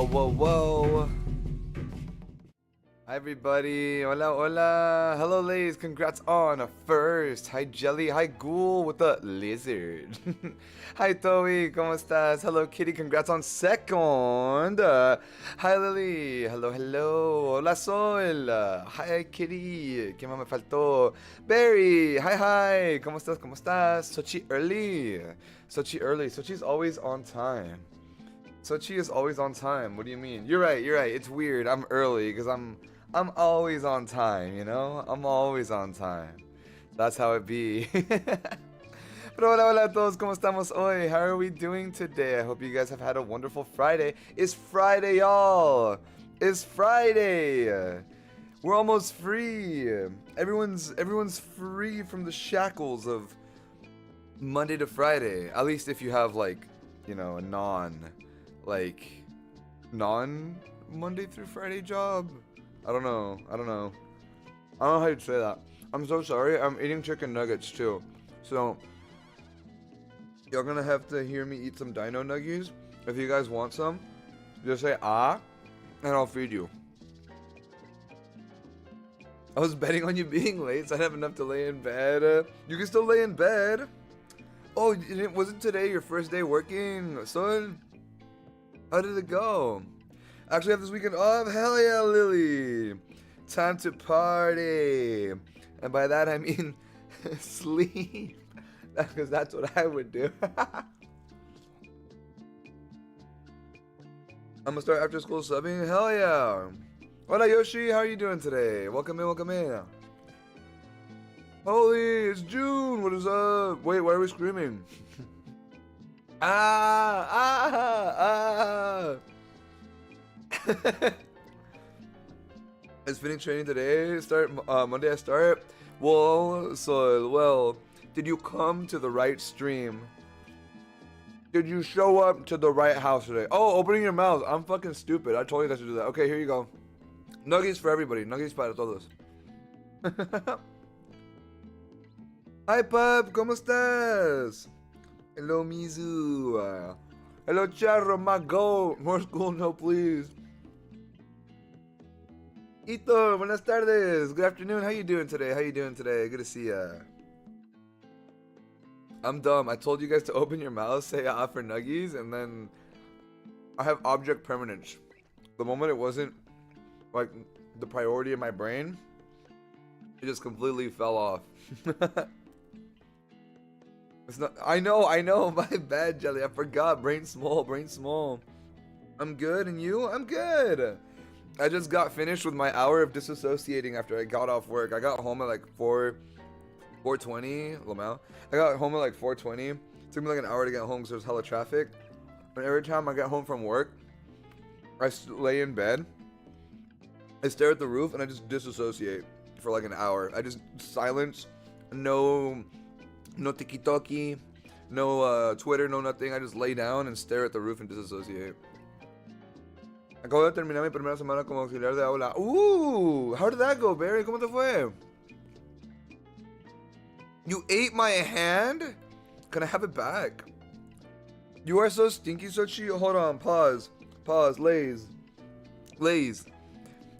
Whoa, whoa, whoa. Hi, everybody. Hola, hola. Hello, ladies. Congrats on a first. Hi, Jelly. Hi, Ghoul with the lizard. Hi, Toei. ¿Cómo estás? Hello, Kitty. Congrats on second. Hi, Lily. Hello, hello. Hola, Sol. Hi, Kitty. ¿Qué más me faltó? Barry. Hi, hi. ¿Cómo estás? ¿Cómo estás? Sochi early. Sochi early. Sochi's always on time. Sochi is always on time. What do you mean? You're right. You're right. It's weird. I'm early because I'm always on time. You know, I'm always on time. That's how it be. Pero hola, hola a todos. ¿Cómo estamos hoy? How are we doing today? I hope you guys have had a wonderful Friday. It's Friday, y'all. It's Friday. We're almost free. Everyone's free from the shackles of Monday to Friday. At least if you have like, you know, a non Monday through Friday job. I don't know how you'd say that. I'm so sorry. I'm eating chicken nuggets too, so you're gonna have to hear me eat some dino nuggies. If you guys want some, just say ah and I'll feed you. I was betting on you being late, so I'd have enough to lay in bed. You can still lay in bed. Oh, wasn't today your first day working, son? How did it go? Actually, I have this weekend off. Hell yeah, Lily. Time to party. And by that, I mean sleep. Because that's what I would do. I'm going to start after school subbing. Hell yeah. Hola, Yoshi. How are you doing today? Welcome in, welcome in. Holy, it's June. What is up? Wait, why are we screaming? It's fitting training today. Start Monday. I start. Well, did you come to the right stream? Did you show up to the right house today? Oh, opening your mouth. I'm fucking stupid. I told you that to do that. Okay, here you go. Nuggies for everybody. Nuggies para todos. Hi, Pub. ¿Cómo estás? Hello, Mizu. Hello, Charro, my goat. More school, no, please. Ito, buenas tardes. Good afternoon. How you doing today? Good to see ya. I'm dumb. I told you guys to open your mouth, say ah for nuggies, and then I have object permanence. The moment it wasn't like the priority in my brain, it just completely fell off. It's not. I know. My bad, Jelly. I forgot. Brain small. I'm good, and you? I'm good. I just got finished with my hour of disassociating after I got off work. I got home at like 4:20. Lamau. I got home at like 4:20. It took me like an hour to get home because there was hella traffic. And every time I get home from work, I lay in bed. I stare at the roof and I just disassociate for like an hour. I just silence. No tiki-toki, no Twitter, no nothing. I just lay down and stare at the roof and disassociate. Acabo de terminar mi primera semana como auxiliar de aula. Ooh, how did that go, Barry? ¿Cómo te fue? You ate my hand? Can I have it back? You are so stinky, Sochi. Hold on, pause, Lays.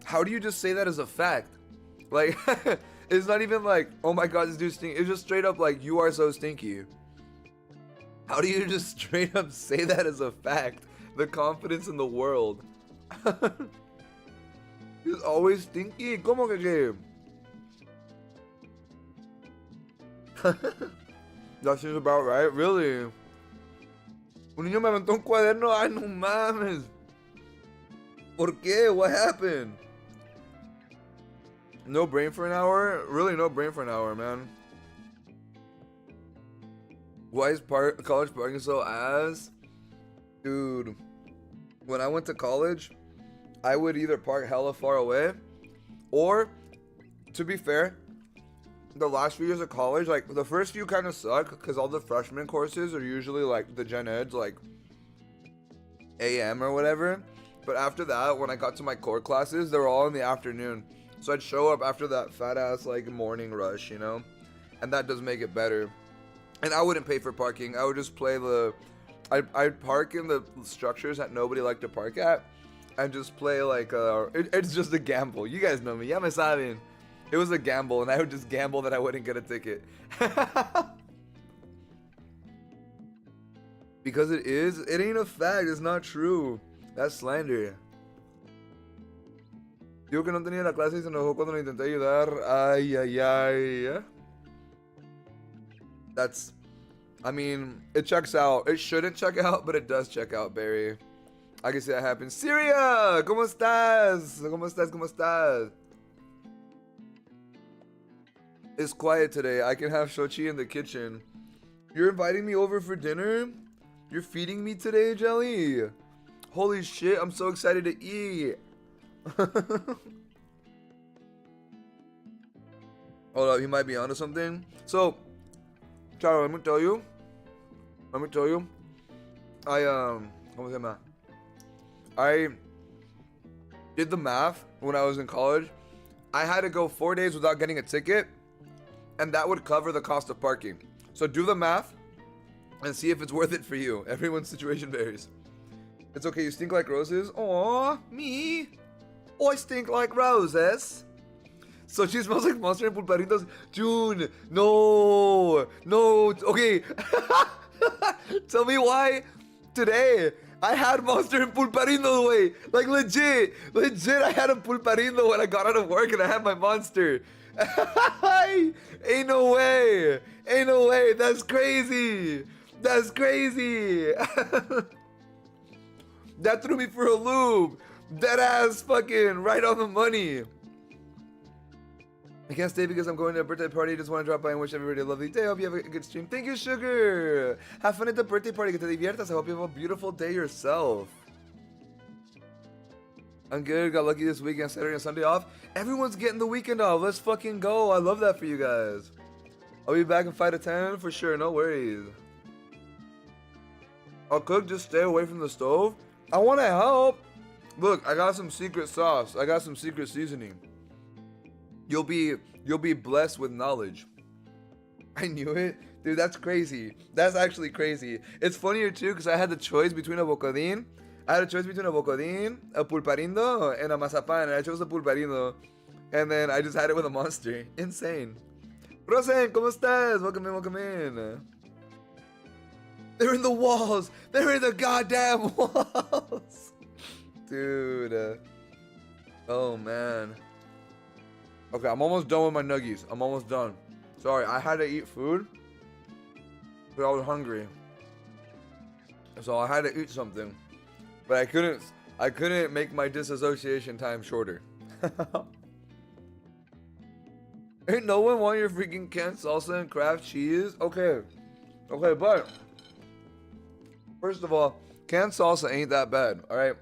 How do you just say that as a fact? Like, it's not even like, oh my god, this dude's stinky. It's just straight up like, you are so stinky. How do you just straight up say that as a fact? The confidence in the world. He's always stinky. ¿Cómo que? That seems about right. Really? Un niño me aventó un cuaderno. Ay, no mames. ¿Por qué? What happened? No brain for an hour? Really, no brain for an hour, man. Why is college parking so ass? Dude, when I went to college, I would either park hella far away, or, to be fair, the last few years of college, like, the first few kind of suck, because all the freshman courses are usually, like, the gen eds, like, AM or whatever. But after that, when I got to my core classes, they were all in the afternoon. So I'd show up after that fat-ass, like, morning rush, you know? And that does make it better. And I wouldn't pay for parking. I would just play the... I'd park in the structures that nobody liked to park at. and just play like it's just a gamble. You guys know me. Ya me saben. It was a gamble, and I would just gamble that I wouldn't get a ticket. Because it ain't a fact. It's not true. That's slander. Digo que no tenía la clase y se enojó cuando le intenté ayudar. Ay, ay, ay. That's, I mean, it checks out. It shouldn't check out, but it does check out, Barry. I can see that happen. Syria, ¿cómo estás? ¿Cómo estás? ¿Cómo estás? It's quiet today. I can have shochi in the kitchen. You're inviting me over for dinner? You're feeding me today, Jelly? Holy shit, I'm so excited to eat. Hold up, he might be onto something. So, Charo, let me tell you. ¿Cómo se llama? I did the math when I was in college. I had to go 4 days without getting a ticket, and that would cover the cost of parking. So do the math and see if it's worth it for you. Everyone's situation varies. It's okay, you stink like roses. Aw, me? I stink like roses. So she smells like Monster and Pulparitos. June, no. Okay. Tell me why today I had Monster and Pulparindo way. Like legit, I had a Pulparindo when I got out of work and I had my Monster. Ain't no way. That's crazy. That threw me for a loop. Dead ass fucking right on the money. I can't stay because I'm going to a birthday party. Just want to drop by and wish everybody a lovely day. Hope you have a good stream. Thank you, Sugar. Have fun at the birthday party. Que te diviertas. I hope you have a beautiful day yourself. I'm good. Got lucky this weekend. Saturday and Sunday off. Everyone's getting the weekend off. Let's fucking go. I love that for you guys. I'll be back in 5 to 10 for sure. No worries. I'll cook. Just stay away from the stove. I want to help. Look, I got some secret sauce. I got some secret seasoning. You'll be blessed with knowledge. I knew it. Dude, that's crazy. That's actually crazy. It's funnier too because I had the choice between a bocadín. A pulparindo, and a mazapan. And I chose the pulparindo. And then I just had it with a Monster. Insane. Rosen, ¿cómo estás? Welcome in. They're in the walls. They're in the goddamn walls. Dude. Oh, man. Okay, I'm almost done with my nuggies. I'm almost done. Sorry, I had to eat food, but I was hungry. So I had to eat something. But I couldn't make my disassociation time shorter. Ain't no one want your freaking canned salsa and Kraft cheese? Okay, but first of all, canned salsa ain't that bad, alright?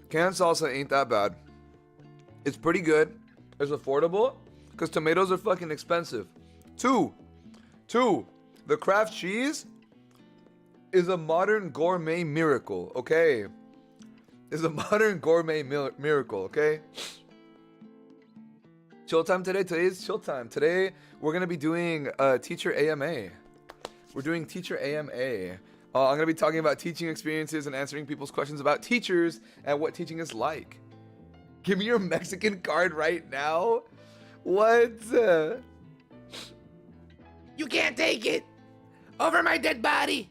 Canned salsa ain't that bad. It's pretty good. It's affordable because tomatoes are fucking expensive. Two, the Kraft cheese is a modern gourmet miracle, okay? Is a modern gourmet miracle, okay? Chill time today. Today's chill time. Today we're gonna be doing teacher AMA. We're doing teacher AMA. I'm gonna be talking about teaching experiences and answering people's questions about teachers and what teaching is like. Give me your Mexican card right now. What? You can't take it. Over my dead body.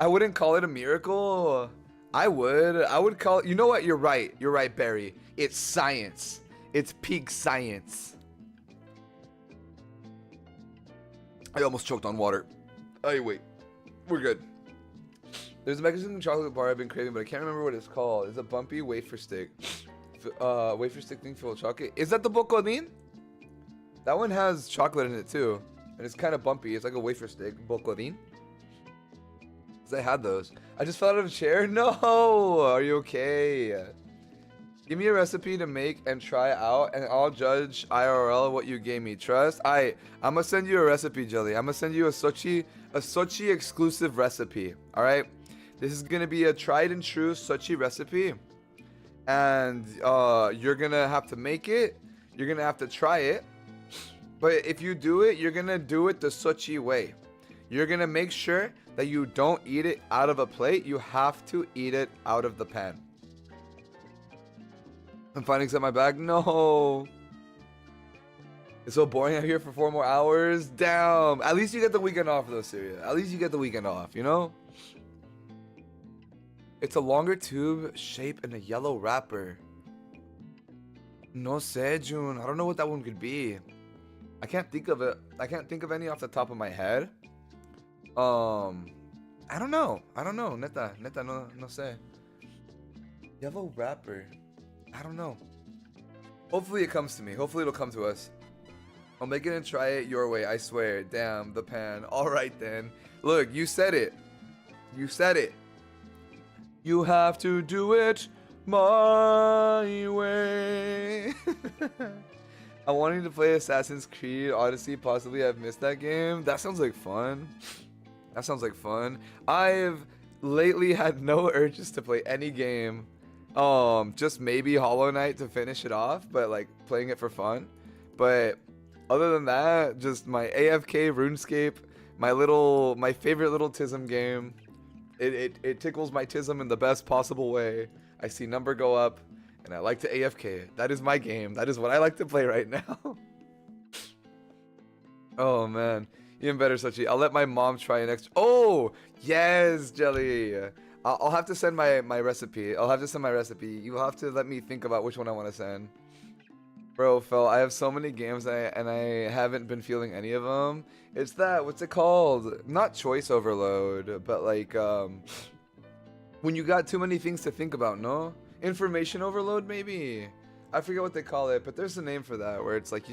I wouldn't call it a miracle. I would call it, you know what? You're right, Barry. It's science. It's peak science. I almost choked on water. Oh, wait. We're good. There's a Mexican chocolate bar I've been craving, but I can't remember what it's called. It's a bumpy wafer stick. Wafer stick thing filled with chocolate. Is that the bocadín? That one has chocolate in it too. And it's kind of bumpy. It's like a wafer stick. Bocadín. Because I had those. I just fell out of a chair? No! Are you okay? Give me a recipe to make and try out, and I'll judge IRL what you gave me. Trust? I'm gonna send you a recipe, Jelly. I'm gonna send you a Sochi exclusive recipe. Alright? This is gonna be a tried and true Sochi recipe. And you're gonna have to make it. You're gonna have to try it. But if you do it, you're gonna do it the Sochi way. you're gonna make sure that you don't eat it out of a plate. You have to eat it out of the pan. I'm finding some in my bag. No. It's so boring out here for 4 more hours. Damn. At least you get the weekend off though, Syria. At least you get the weekend off, you know? It's a longer tube shape and a yellow wrapper. No sé, June. I don't know what that one could be. I can't think of it. I can't think of any off the top of my head. I don't know. Neta, no sé. Yellow wrapper. I don't know. Hopefully it comes to me. Hopefully it'll come to us. I'll make it and try it your way, I swear. Damn, the pan. Alright then. Look, you said it. You said it. You have to do it my way. I wanted to play Assassin's Creed Odyssey. Possibly I've missed that game. That sounds like fun. That sounds like fun. I've lately had no urges to play any game. Just maybe Hollow Knight to finish it off, but like playing it for fun. But other than that, just my AFK RuneScape, my favorite little Tism game. It tickles my Tism in the best possible way. I see number go up, and I like to AFK. That is my game. That is what I like to play right now. Oh man, even better, Sochi. I'll let my mom try an extra. Oh yes, Jelly. I'll have to send my recipe. I'll have to send my recipe. You'll have to let me think about which one I want to send. Bro, Phil, I have so many games and I haven't been feeling any of them. It's that, what's it called? Not choice overload, but like, when you got too many things to think about, no? Information overload, maybe? I forget what they call it, but there's a name for that, where it's like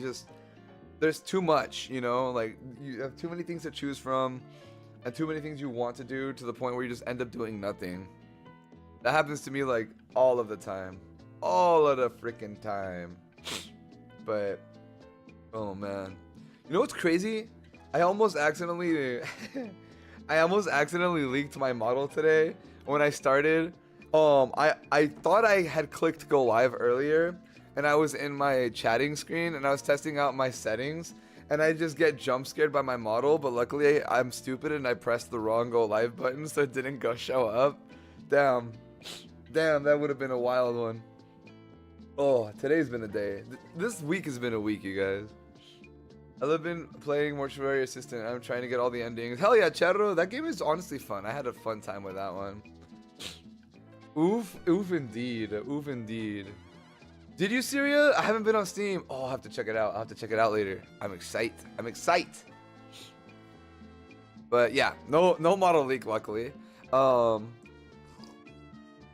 there's too much, you know? Like, you have too many things to choose from, and too many things you want to do to the point where you just end up doing nothing. That happens to me, like, all of the time. All of the freaking time. But, oh man. You know what's crazy? I almost accidentally leaked my model today when I started. I thought I had clicked go live earlier, and I was in my chatting screen and I was testing out my settings, and I just get jump scared by my model, but luckily I'm stupid and I pressed the wrong go live button, so it didn't go show up. Damn, that would have been a wild one. Oh, today's been a day. This week has been a week, you guys. I've been playing Mortuary Assistant. I'm trying to get all the endings. Hell yeah, Charro. That game is honestly fun. I had a fun time with that one. Oof indeed. Oof indeed. Did you, Syria? I haven't been on Steam. Oh, I'll have to check it out. I'll have to check it out later. I'm excited. But yeah, no model leak, luckily.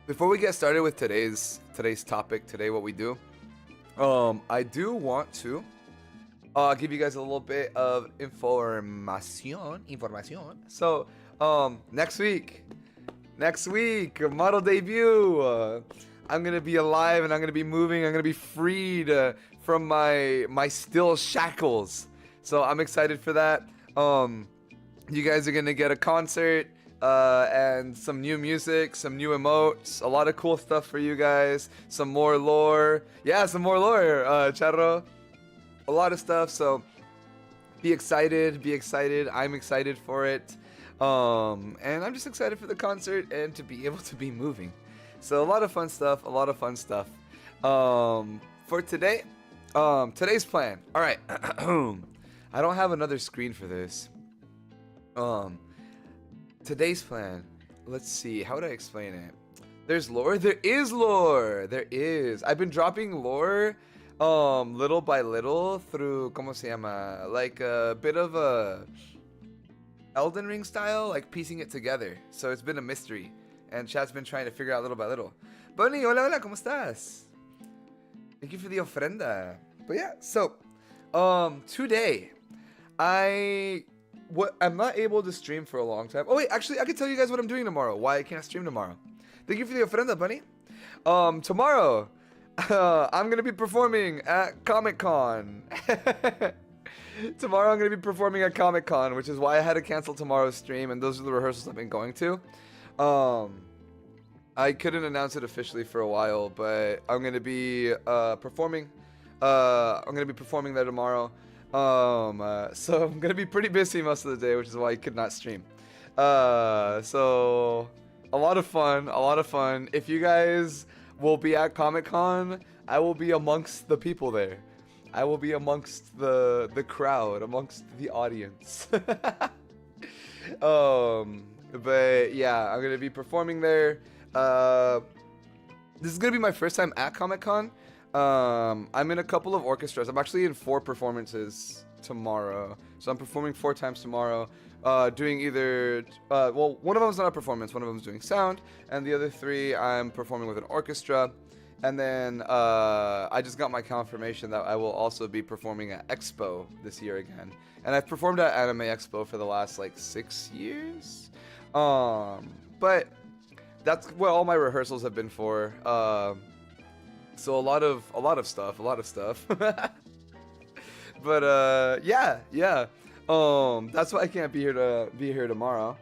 Before we get started with today's topic, what we do, I do want to give you guys a little bit of information. So, next week, model debut. I'm gonna be alive and I'm gonna be moving. I'm gonna be freed from my still shackles. So I'm excited for that. You guys are gonna get a concert. And some new music, some new emotes, a lot of cool stuff for you guys, some more lore. Yeah, some more lore, Charro. A lot of stuff, so be excited. I'm excited for it. And I'm just excited for the concert and to be able to be moving. So a lot of fun stuff, for today, today's plan. All right. I don't have another screen for this. Today's plan. Let's see. How would I explain it? There's lore. There is lore. There is. I've been dropping lore, little by little through, ¿cómo se llama? Like a bit of a Elden Ring style, like piecing it together. So it's been a mystery, and chat's been trying to figure out little by little. Bunny, hola, ¿cómo estás? Thank you for the ofrenda. But yeah, so, today, I'm not able to stream for a long time. Oh wait, actually, I can tell you guys what I'm doing tomorrow. Why I can't stream tomorrow. Thank you for the ofrenda, Bunny. Tomorrow, I'm gonna be performing at Comic-Con. Tomorrow I'm gonna be performing at Comic-Con, which is why I had to cancel tomorrow's stream, and those are the rehearsals I've been going to. I couldn't announce it officially for a while, but I'm gonna be performing. I'm gonna be performing there tomorrow. So I'm gonna be pretty busy most of the day, which is why I could not stream. So a lot of fun, a lot of fun. If you guys will be at Comic Con, I will be amongst the people there. I will be amongst the crowd, amongst the audience. But yeah, I'm gonna be performing there. This is gonna be my first time at Comic Con. I'm in a couple of orchestras. I'm actually in 4 performances tomorrow. So I'm performing 4 times tomorrow. Doing either, well, one of them's not a performance, one of them's doing sound, and the other 3 I'm performing with an orchestra. And then I just got my confirmation that I will also be performing at Expo this year again. And I've performed at Anime Expo for the last like 6 years. But that's what all my rehearsals have been for. So a lot of stuff. But yeah. That's why I can't be here tomorrow.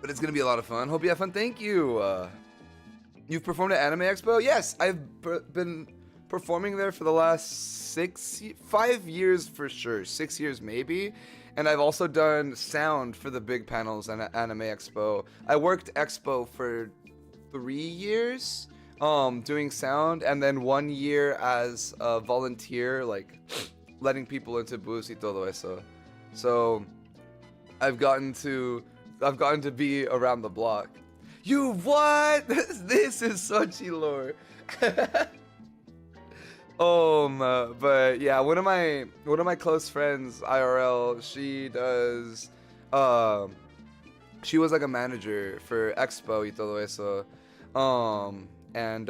But it's gonna be a lot of fun. Hope you have fun. Thank you. You've performed at Anime Expo? Yes, I've been performing there for the last 5 years for sure. 6 years maybe. And I've also done sound for the big panels at Anime Expo. I worked Expo for 3 years, doing sound, and then 1 year as a volunteer, like letting people into booths y todo eso. So I've gotten to be around the block. You what? This is Sochi lore. But yeah, one of my close friends, IRL, she was like a manager for Expo y todo eso. And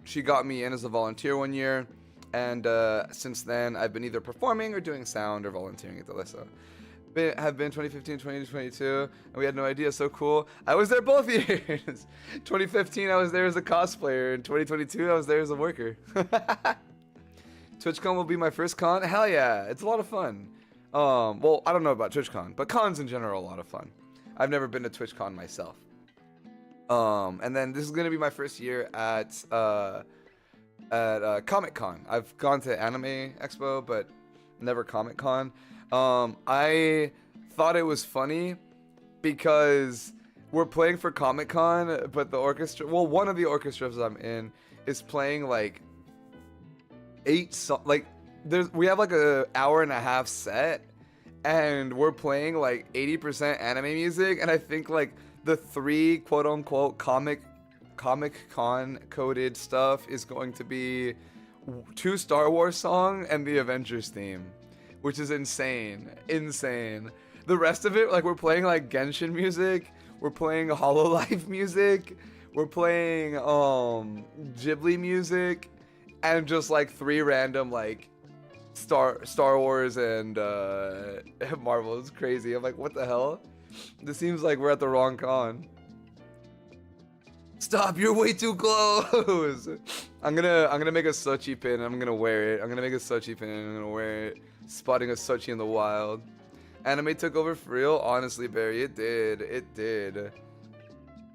she got me in as a volunteer 1 year, and since then I've been either performing or doing sound or volunteering y todo eso. Have been 2015, 2022, and we had no idea. So cool. I was there both years. 2015, I was there as a cosplayer. In 2022, I was there as a worker. TwitchCon will be my first con. Hell yeah, it's a lot of fun. Well, I don't know about TwitchCon, but cons in general are a lot of fun. I've never been to TwitchCon myself. And then this is gonna be my first year at Comic Con. I've gone to Anime Expo, but never Comic Con. I thought it was funny because we're playing for Comic Con, but the orchestra, well, one of the orchestras I'm in is playing like 8 like we have like a hour and a half set, and we're playing like 80% anime music, and I think like the 3 quote unquote Comic Con coded stuff is going to be 2 Star Wars songs and the Avengers theme, which is insane. The rest of it, like, we're playing like Genshin music, we're playing Hololive music, we're playing Ghibli music, and just like 3 random like Star Wars and Marvel. It's crazy. I'm like, what the hell? This seems like we're at the wrong con. Stop! You're way too close. I'm gonna make a Sochi pin. And I'm gonna wear it. I'm gonna make a Sochi pin. And I'm gonna wear it. Spotting a Sochi in the wild. Anime took over for real. Honestly, Barry, it did.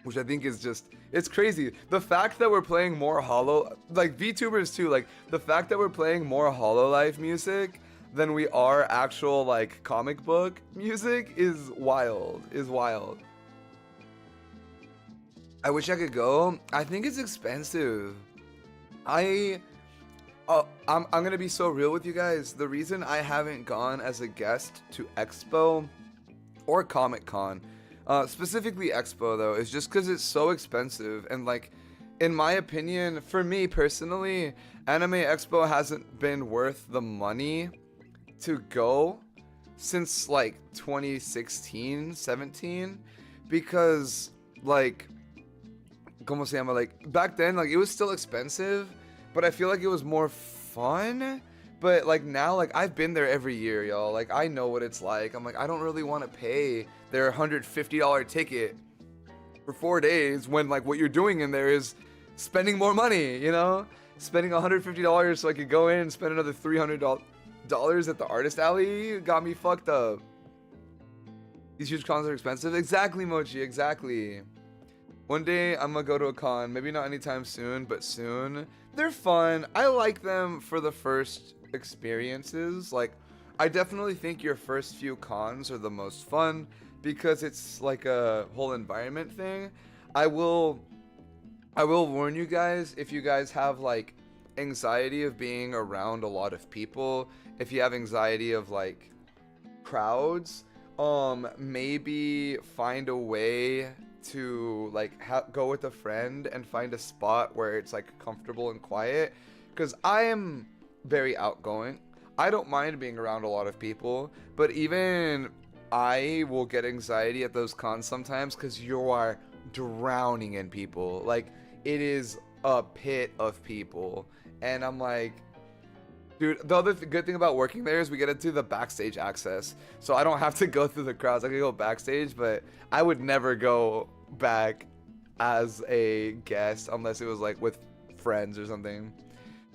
Which I think is just, it's crazy. The fact that we're playing more like VTubers too, like the fact that we're playing more Hololive music than we are actual like comic book music is wild. I wish I could go. I think it's expensive. I'm gonna be so real with you guys. The reason I haven't gone as a guest to Expo or Comic Con, specifically Expo though, is just because it's so expensive. And like, in my opinion, for me personally, Anime Expo hasn't been worth the money to go since like 2016, 17, because like, como se llama, like back then, like it was still expensive, but I feel like it was more fun. But like now, like I've been there every year, y'all. Like I know what it's like. I'm like, I don't really want to pay their $150 ticket for 4 days when like what you're doing in there is spending more money, you know? Spending $150 so I could go in and spend another $300 at the artist alley got me fucked up. These huge cons are expensive. Exactly, Mochi, exactly. One day I'm gonna go to a con, maybe not anytime soon, but soon. They're fun. I like them for the first experiences. Like, I definitely think your first few cons are the most fun because it's like a whole environment thing. I will I will warn you guys, if you guys have like anxiety of being around a lot of people, if you have anxiety of like crowds, maybe find a way to like go with a friend and find a spot where it's like comfortable and quiet, because I am very outgoing. I don't mind being around a lot of people, but even I will get anxiety at those cons sometimes because you are drowning in people. Like, it is a pit of people, and I'm like, dude, the other good thing about working there is we get into the backstage access. So I don't have to go through the crowds. I can go backstage, but I would never go back as a guest unless it was like with friends or something.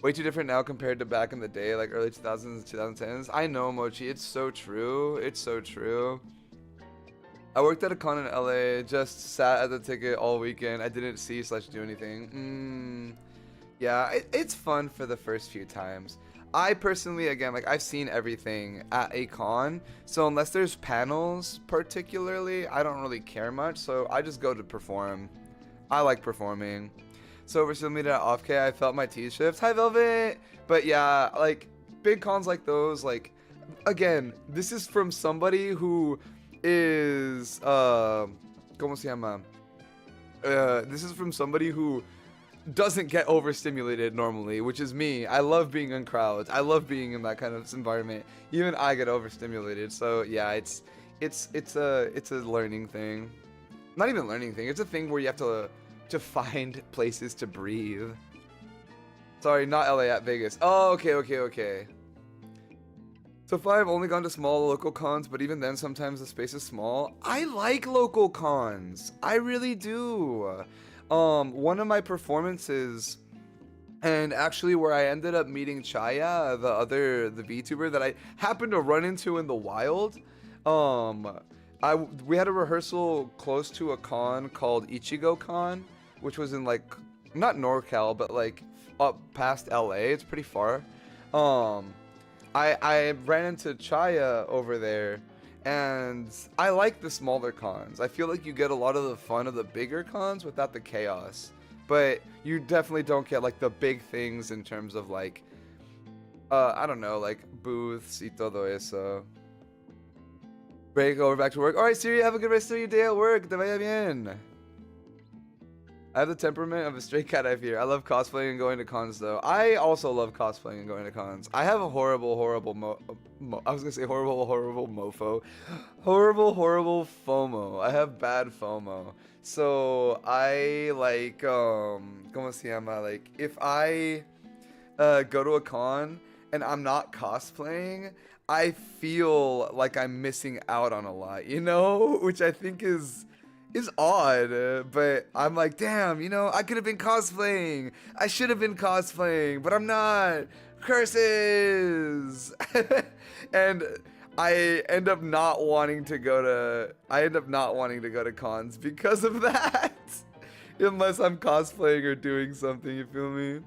Way too different now compared to back in the day, like early 2000s, 2010s. I know, Mochi. It's so true. It's so true. I worked at a con in LA, just sat at the ticket all weekend. I didn't see/do anything. Yeah, it's fun for the first few times. I personally, again, like, I've seen everything at a con, so unless there's panels particularly, I don't really care much, so I just go to perform. I like performing. So we're still meeting at Off-K, I felt my T-shift. Hi, Velvet! But yeah, like, big cons like those, like, again, this is from somebody who is, ¿cómo se llama? This is from somebody who doesn't get overstimulated normally, which is me. I love being in crowds. I love being in that kind of environment. Even I get overstimulated. So yeah, it's a learning thing. Not even learning thing. It's a thing where you have to find places to breathe. Sorry, not LA, at Vegas. Oh, okay. So far, I've only gone to small local cons, but even then, sometimes the space is small. I like local cons. I really do. One of my performances, and actually where I ended up meeting Chaya, the VTuber that I happened to run into in the wild, we had a rehearsal close to a con called Ichigo Con, which was in like, not NorCal, but like up past LA. It's pretty far. I ran into Chaya over there, and I like the smaller cons. I feel like you get a lot of the fun of the bigger cons without the chaos. But you definitely don't get like the big things in terms of like, I don't know, like booths y todo eso. Break over back to work. Alright, Siri, have a good rest of your day at work. Te vaya bien. I have the temperament of a stray cat, I fear. I love cosplaying and going to cons, though. I also love cosplaying and going to cons. I have a horrible I was gonna say horrible mofo. Horrible FOMO. I have bad FOMO. So I like, ¿cómo se llama? Like, if I go to a con and I'm not cosplaying, I feel like I'm missing out on a lot, you know? Which I think is odd, but I'm like, damn, you know, I could have been cosplaying. I should have been cosplaying, but I'm not. Curses. And I end up not wanting to go to cons because of that. Unless I'm cosplaying or doing something, you feel me?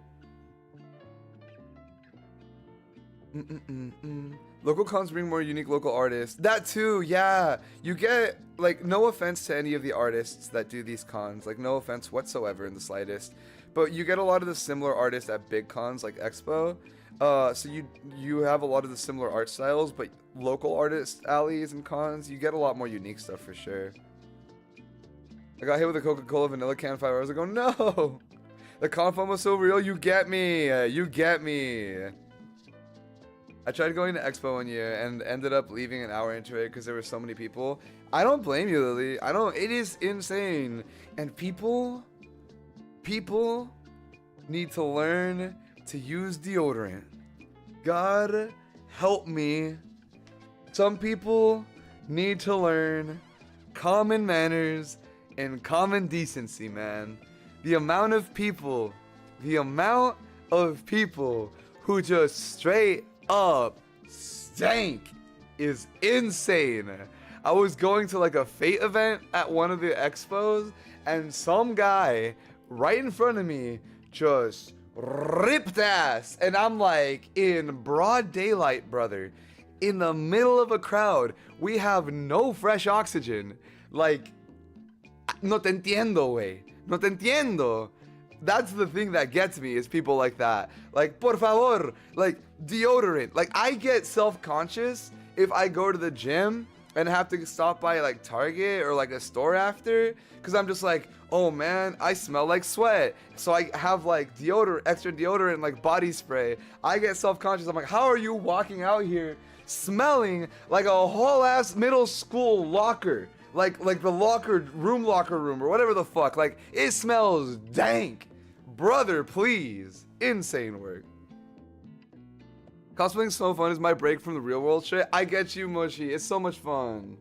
Local cons bring more unique local artists. That too, yeah. You get, like, no offense to any of the artists that do these cons. Like, no offense whatsoever in the slightest. But you get a lot of the similar artists at big cons like Expo. So you have a lot of the similar art styles, but local artist alleys and cons, you get a lot more unique stuff for sure. I got hit with a Coca-Cola vanilla can 5 hours ago. No! The con fun was so real. You get me. You get me. I tried going to Expo one year and ended up leaving an hour into it because there were so many people. I don't blame you, Lily. It is insane. And people need to learn to use deodorant. God help me. Some people need to learn common manners and common decency, man. The amount of people who just straight up stank is insane. I was going to like a Fate event at one of the expos, and some guy right in front of me just ripped ass. And I'm like, in broad daylight, brother, in the middle of a crowd, we have no fresh oxygen. Like, no te entiendo, güey. No te entiendo. That's the thing that gets me is people like that. Like, por favor, like deodorant. Like, I get self-conscious if I go to the gym and have to stop by like Target or like a store after, because I'm just like, oh man, I smell like sweat. So I have like deodorant, extra deodorant, like body spray. I get self-conscious. I'm like, how are you walking out here smelling like a whole ass middle school locker? Like the locker room or whatever the fuck. Like, it smells dank. Brother, please. Insane work. Cosplaying so fun is my break from the real world shit. I get you, Mushy. It's so much fun.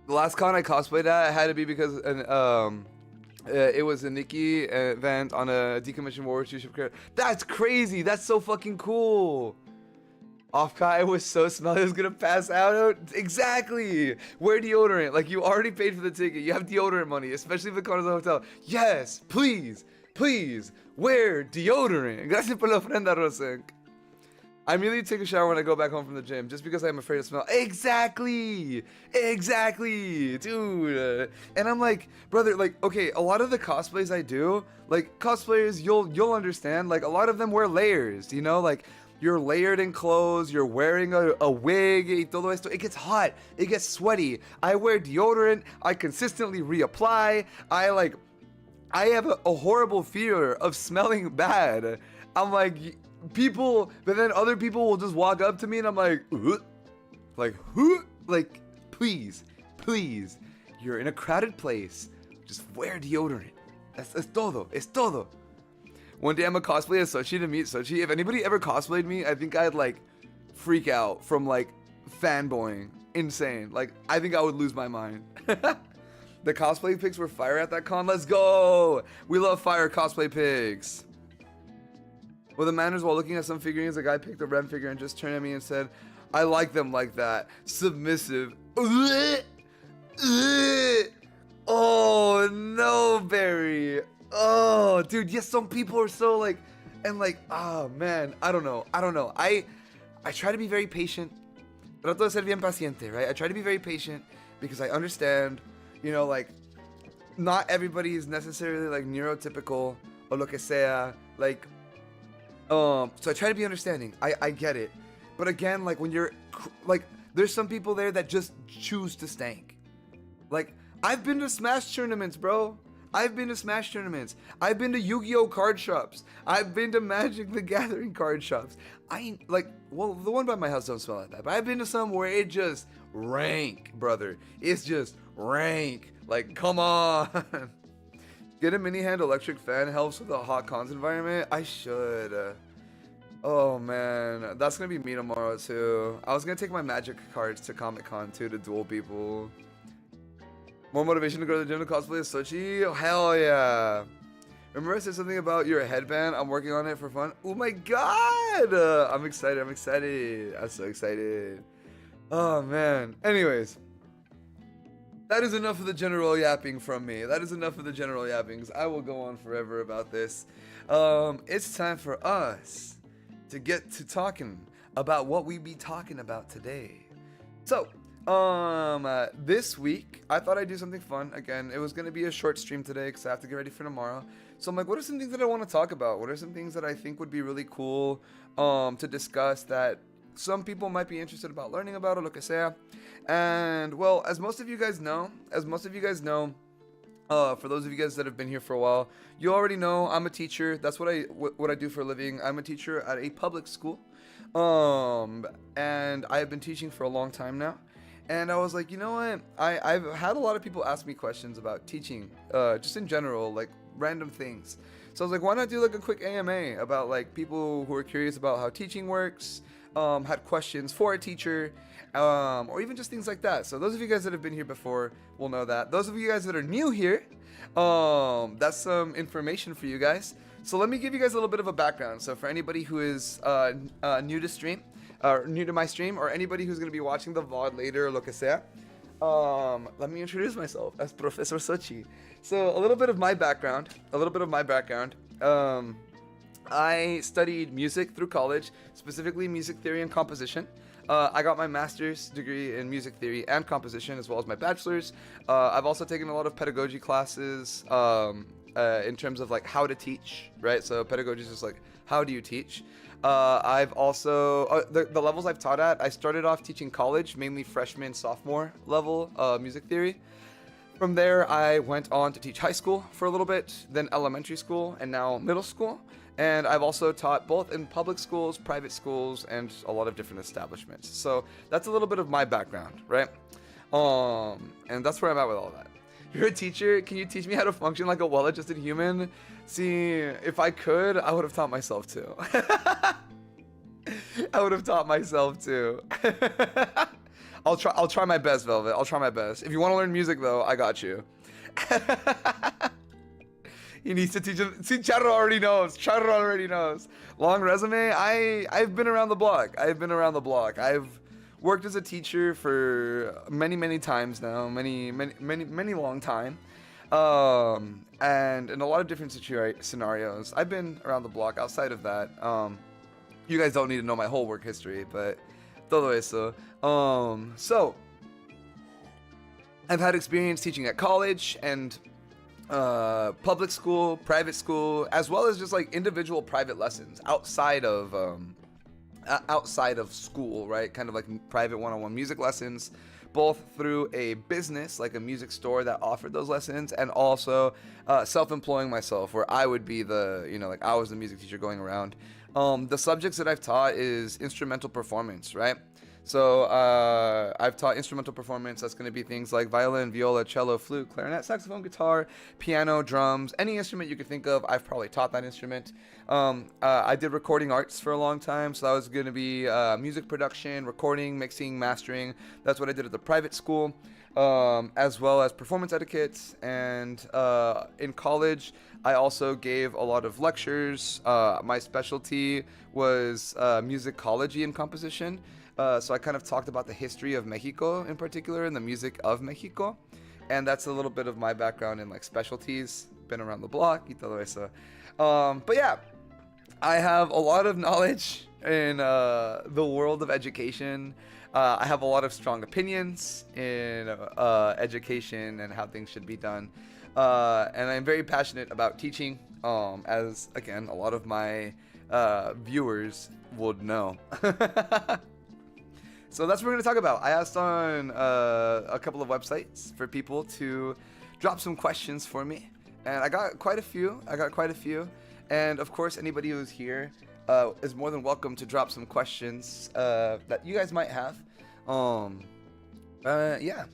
The last con I cosplayed at had to be because it was a Nikki event on a decommissioned warship ship. That's crazy. That's so fucking cool. Off-Kai was so smelly, I was gonna pass out. Exactly. Wear deodorant. Like, you already paid for the ticket. You have deodorant money, especially if the con is a hotel. Yes, please, please, wear deodorant. Gracias por la ofrenda, Rosenk. I immediately take a shower when I go back home from the gym, just because I'm afraid to smell. Exactly, dude. And I'm like, brother, like, okay, a lot of the cosplays I do, like, cosplayers, you'll understand. Like, a lot of them wear layers, you know, like. You're layered in clothes, you're wearing a wig, y todo esto. It gets hot, it gets sweaty. I wear deodorant, I consistently reapply. I have a horrible fear of smelling bad. I'm like, people, but then other people will just walk up to me and I'm like, like, please, you're in a crowded place. Just wear deodorant. Es todo. One day I'm a cosplay as Sochi to meet Sochi. If anybody ever cosplayed me, I think I'd like freak out from like fanboying. Insane. Like, I think I would lose my mind. The cosplay pics were fire at that con. Let's go. We love fire cosplay pics. Well, the manners while looking at some figurines, a guy picked a Rem figure and just turned at me and said, I like them like that. Submissive. Oh no, Barry. Oh, dude, yes, some people are so like, and like, oh man, I don't know. I try to be very patient. Trato de ser bien paciente, right? I try to be very patient because I understand, you know, like, not everybody is necessarily like neurotypical or lo que sea, like, so I try to be understanding. I get it. But again, like, when you're, like, there's some people there that just choose to stank. Like, I've been to Smash tournaments, bro. I've been to Yu-Gi-Oh card shops. I've been to Magic the Gathering card shops. Well, the one by my house don't smell like that, but I've been to some where it just rank, brother. It's just rank. Like, come on. Get a mini hand electric fan helps with the hot cons environment. I should. Oh man, that's gonna be me tomorrow too. I was gonna take my Magic cards to Comic Con too to duel people. More motivation to go to the gym to cosplay as Sochi? Oh, hell yeah. Remember I said something about your headband? I'm working on it for fun. Oh my god! I'm excited. I'm so excited. Oh man. Anyways. That is enough of the general yapping from me. I will go on forever about this. It's time for us to get to talking about what we be talking about today. So, this week, I thought I'd do something fun. Again, it was going to be a short stream today because I have to get ready for tomorrow. So I'm like, what are some things that I want to talk about? What are some things that I think would be really cool to discuss that some people might be interested about learning about or lo que sea? And, well, as most of you guys know, for those of you guys that have been here for a while, you already know I'm a teacher. That's what I do for a living. I'm a teacher at a public school. And I have been teaching for a long time now. And I was like, you know what? I've had a lot of people ask me questions about teaching, just in general, like random things. So I was like, why not do like a quick AMA about like people who are curious about how teaching works, had questions for a teacher, or even just things like that. So those of you guys that have been here before will know that. Those of you guys that are new here, that's some information for you guys. So let me give you guys a little bit of a background. So for anybody who is new to stream, new to my stream, or anybody who's going to be watching the VOD later or lo que sea, let me introduce myself as Professor Sochi. So a little bit of my background. I studied music through college, specifically music theory and composition. I got my master's degree in music theory and composition, as well as my bachelor's. I've also taken a lot of pedagogy classes in terms of like how to teach, right? So pedagogy is just like, how do you teach? I've also, the levels I've taught at, I started off teaching college, mainly freshman, sophomore level music theory. From there, I went on to teach high school for a little bit, then elementary school, and now middle school. And I've also taught both in public schools, private schools, and a lot of different establishments. So that's a little bit of my background, right? And that's where I'm at with all that. You're a teacher. Can you teach me how to function like a well-adjusted human? See, if I could, I would have taught myself too. I would have taught myself too. I'll try my best, Velvet. I'll try my best. If you want to learn music, though, I got you. He needs to teach him. See, Charro already knows. Charro already knows. Long resume. I've been around the block. I've worked as a teacher for many times now. Many long time. And in a lot of different scenarios. I've been around the block. Outside of that, you guys don't need to know my whole work history, but todo eso. So I've had experience teaching at college and public school, private school, as well as just like individual private lessons outside of school, right? Kind of like private one-on-one music lessons, both through a business like a music store that offered those lessons, and also self-employing myself, where I would be like I was the music teacher going around. The subjects that I've taught is instrumental performance, right? So I've taught instrumental performance. That's going to be things like violin, viola, cello, flute, clarinet, saxophone, guitar, piano, drums, any instrument you could think of. I've probably taught that instrument. I did recording arts for a long time, so that was going to be music production, recording, mixing, mastering. That's what I did at the private school, as well as performance etiquette. And in college, I also gave a lot of lectures. My specialty was musicology and composition. So I kind of talked about the history of Mexico in particular and the music of Mexico. And that's a little bit of my background in like specialties. Been around the block y todo eso. But yeah, I have a lot of knowledge in the world of education. I have a lot of strong opinions in education and how things should be done. And I'm very passionate about teaching, as again, a lot of my viewers would know. So that's what we're going to talk about. I asked on a couple of websites for people to drop some questions for me. And I got quite a few. And of course, anybody who's here is more than welcome to drop some questions that you guys might have. Yeah.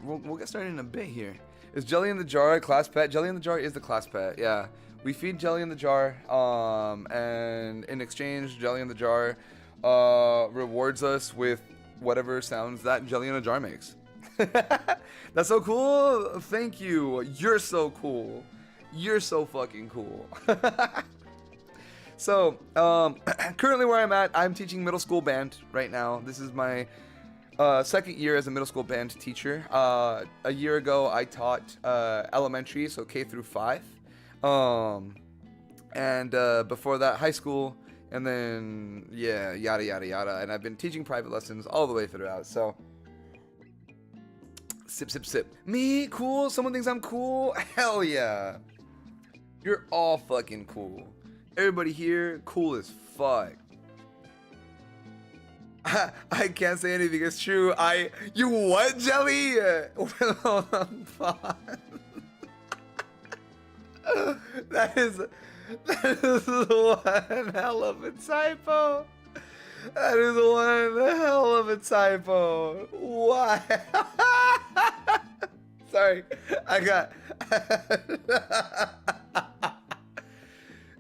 We'll get started in a bit here. Is Jelly in the Jar a class pet? Jelly in the Jar is the class pet, yeah. We feed Jelly in the Jar, and in exchange, Jelly in the Jar rewards us with whatever sounds that Jelly in a Jar makes. That's so cool. Thank you. You're so cool. You're so fucking cool. So, currently where I'm at, I'm teaching middle school band right now. This is my second year as a middle school band teacher. A year ago, I taught elementary, so K through 5. And before that, high school. And then, yeah, yada, yada, yada. And I've been teaching private lessons all the way throughout, so. Sip, sip, sip. Me? Cool? Someone thinks I'm cool? Hell yeah. You're all fucking cool. Everybody here, cool as fuck. I can't say anything. It's true. You what, Jelly? That is one hell of a typo. That is one hell of a typo. Why? Sorry, I got.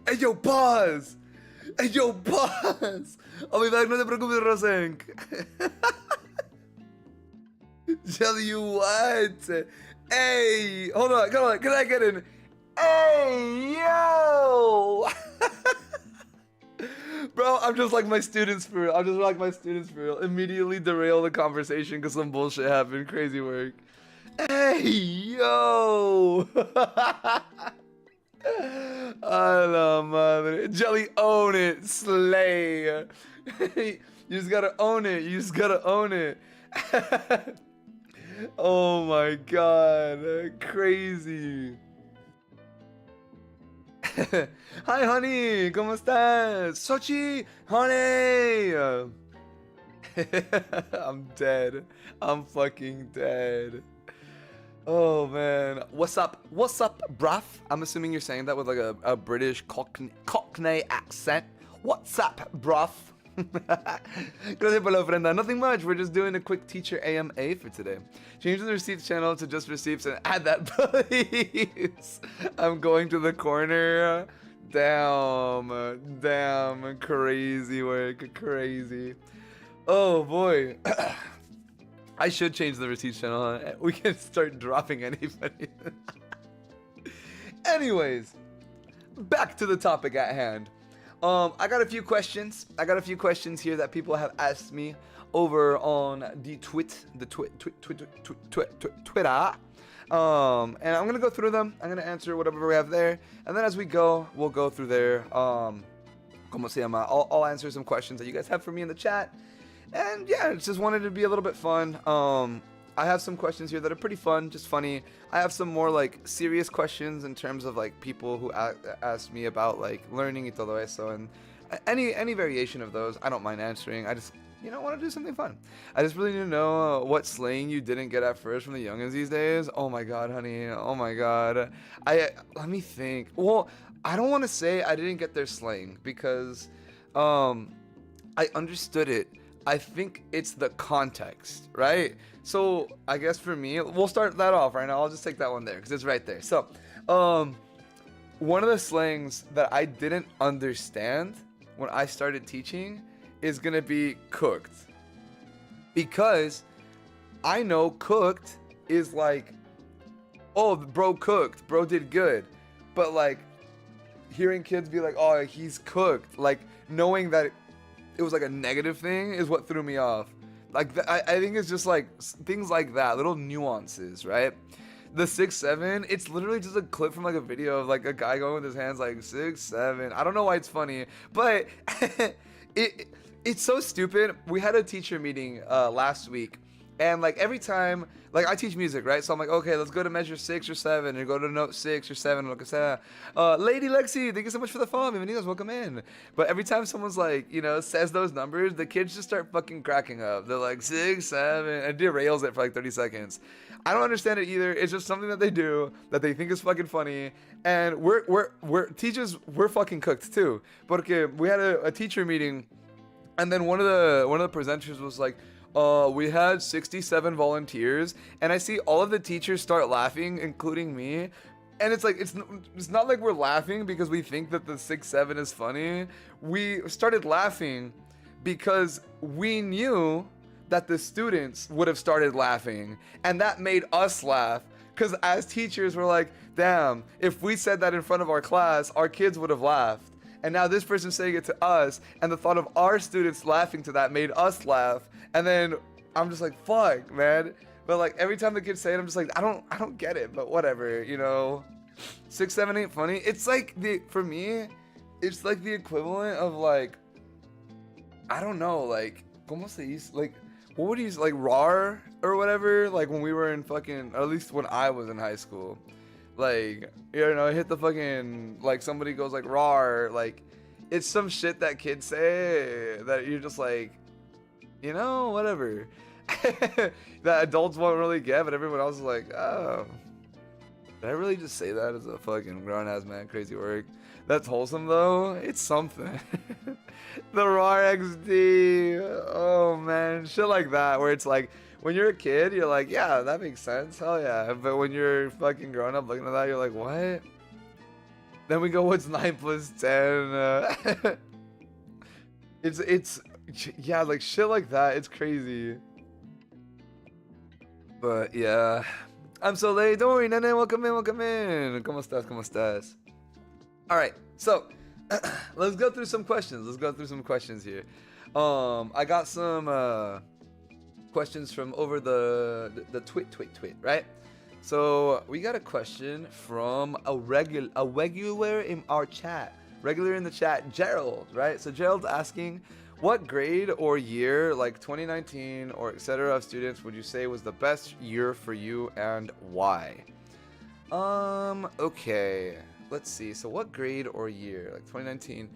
Hey, yo, pause. Hey, yo, pause. I'll be back. No te preocupes, Rosenk. Jelly, you what? Hey, hold on. Can I get in? Hey, yo. Bro, I'm just like my students for real. Immediately derail the conversation because some bullshit happened. Crazy work. Hey, yo. A la madre. Jelly, own it. Slay. You just gotta own it. You just gotta own it. Oh my god. Crazy. Hi, honey. ¿Cómo estás? Sochi, honey. I'm dead. I'm fucking dead. Oh man, what's up? What's up, bruv? I'm assuming you're saying that with like a British Cockney accent. What's up, bruv? Gracias por la ofrenda. Nothing much. We're just doing a quick teacher AMA for today. Change the receipts channel to just receipts and add that, please. I'm going to the corner. Damn, crazy work, crazy. Oh boy. I should change the receipts channel. Huh? We can start dropping anybody. Anyways, back to the topic at hand. I got a few questions. Here that people have asked me over on the Twitter. And I'm gonna go through them. I'm gonna answer whatever we have there, and then as we go, we'll go through there. ¿Cómo se llama? I'll answer some questions that you guys have for me in the chat. And yeah, just wanted to be a little bit fun. I have some questions here that are pretty fun, just funny. I have some more like serious questions in terms of like people who asked me about like learning y todo eso, and any variation of those, I don't mind answering. I just want to do something fun. I just really need to know what slang you didn't get at first from the youngins these days. Oh my god, honey. Oh my god. Let me think. Well, I don't want to say I didn't get their slang because I understood it. I think it's the context, right? So I guess for me, we'll start that off right now. I'll just take that one there because it's right there. So one of the slangs that I didn't understand when I started teaching is gonna be cooked, because I know cooked is like, oh, bro cooked, bro did good, but like hearing kids be like, oh, he's cooked, like knowing that it was like a negative thing is what threw me off. Like I think it's just like things like that, little nuances, right? The 6'7", it's literally just a clip from like a video of like a guy going with his hands like 6'7". I don't know why it's funny, but it's so stupid. We had a teacher meeting last week, and like every time, like I teach music, right? So I'm like, okay, let's go to measure 6 or 7, and go to note 6 or 7. Lo que sea. Lady Lexi, thank you so much for the follow. Bienvenidos, welcome in. But every time someone's like, says those numbers, the kids just start fucking cracking up. They're like 6, 7, and derails it for like 30 seconds. I don't understand it either. It's just something that they do that they think is fucking funny. And we're teachers, we're fucking cooked too. Porque we had a teacher meeting, and then one of the presenters was like, we had 67 volunteers, and I see all of the teachers start laughing, including me. And it's like, it's not like we're laughing because we think that the 6'7" is funny. We started laughing because we knew that the students would have started laughing, and that made us laugh. Because as teachers, we're like, damn, if we said that in front of our class, our kids would have laughed. And now this person's saying it to us, and the thought of our students laughing to that made us laugh. And then I'm just like, fuck, man. But like every time the kids say it, I'm just like, I don't get it, but whatever, 6, 7, 8 funny. It's like for me, it's like the equivalent of like, I don't know, like, ¿cómo se dice? Like, what would you use, like RAR or whatever? Like when we were in fucking, or at least when I was in high school. Like, hit the fucking, like somebody goes like RAR, like it's some shit that kids say that you're just like, whatever. That adults won't really get, but everyone else is like, oh, did I really just say that as a fucking grown ass man? Crazy work. That's wholesome though. It's something. The RAR XD. Oh man, shit like that, where it's like, when you're a kid, you're like, yeah, that makes sense. Hell yeah. But when you're fucking grown up looking at that, you're like, what? Then we go, what's 9 plus 10? It's yeah, like shit like that. It's crazy. But yeah, I'm so late. Don't worry, Nene. Welcome in. ¿Cómo estás? All right, so let's go through some questions. Here. I got some questions from over the tweet, right? So we got a question from a regular in our chat, regular in the chat, Gerald, right? So Gerald's asking, what grade or year, like 2019 or etc. of students, would you say was the best year for you and why? Okay, let's see. So what grade or year, like 2019?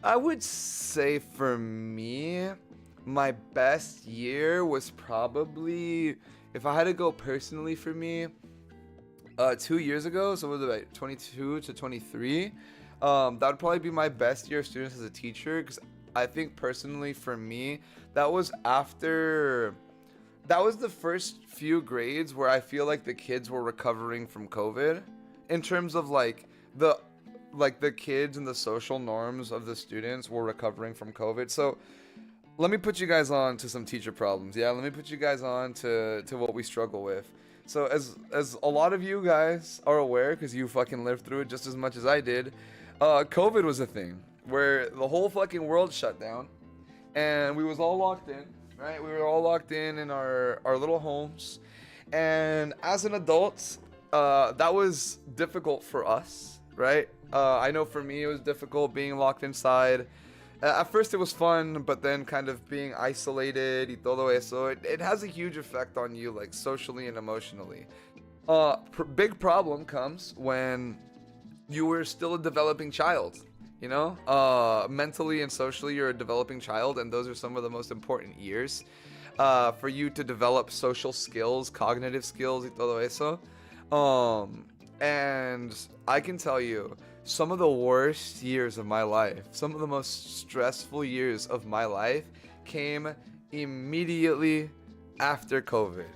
I would say for me, my best year was probably, if I had to go personally for me, 2 years ago, so was it like 22 to 23? That would probably be my best year of students as a teacher, because I think personally for me, that was after, that was the first few grades where I feel like the kids were recovering from COVID, in terms of like the kids and the social norms of the students were recovering from COVID. So let me put you guys on to some teacher problems. Yeah, let me put you guys on to what we struggle with. So as a lot of you guys are aware, because you fucking lived through it just as much as I did, COVID was a thing where the whole fucking world shut down, and we was all locked in, right? We were all locked in our little homes, and as an adult, that was difficult for us, right? I know for me it was difficult being locked inside. At first it was fun, but then kind of being isolated y todo eso, it has a huge effect on you, like socially and emotionally. Big problem comes when you were still a developing child, you know? Mentally and socially you're a developing child, and those are some of the most important years for you to develop social skills, cognitive skills y todo eso. And I can tell you, some of the worst years of my life, some of the most stressful years of my life came immediately after COVID.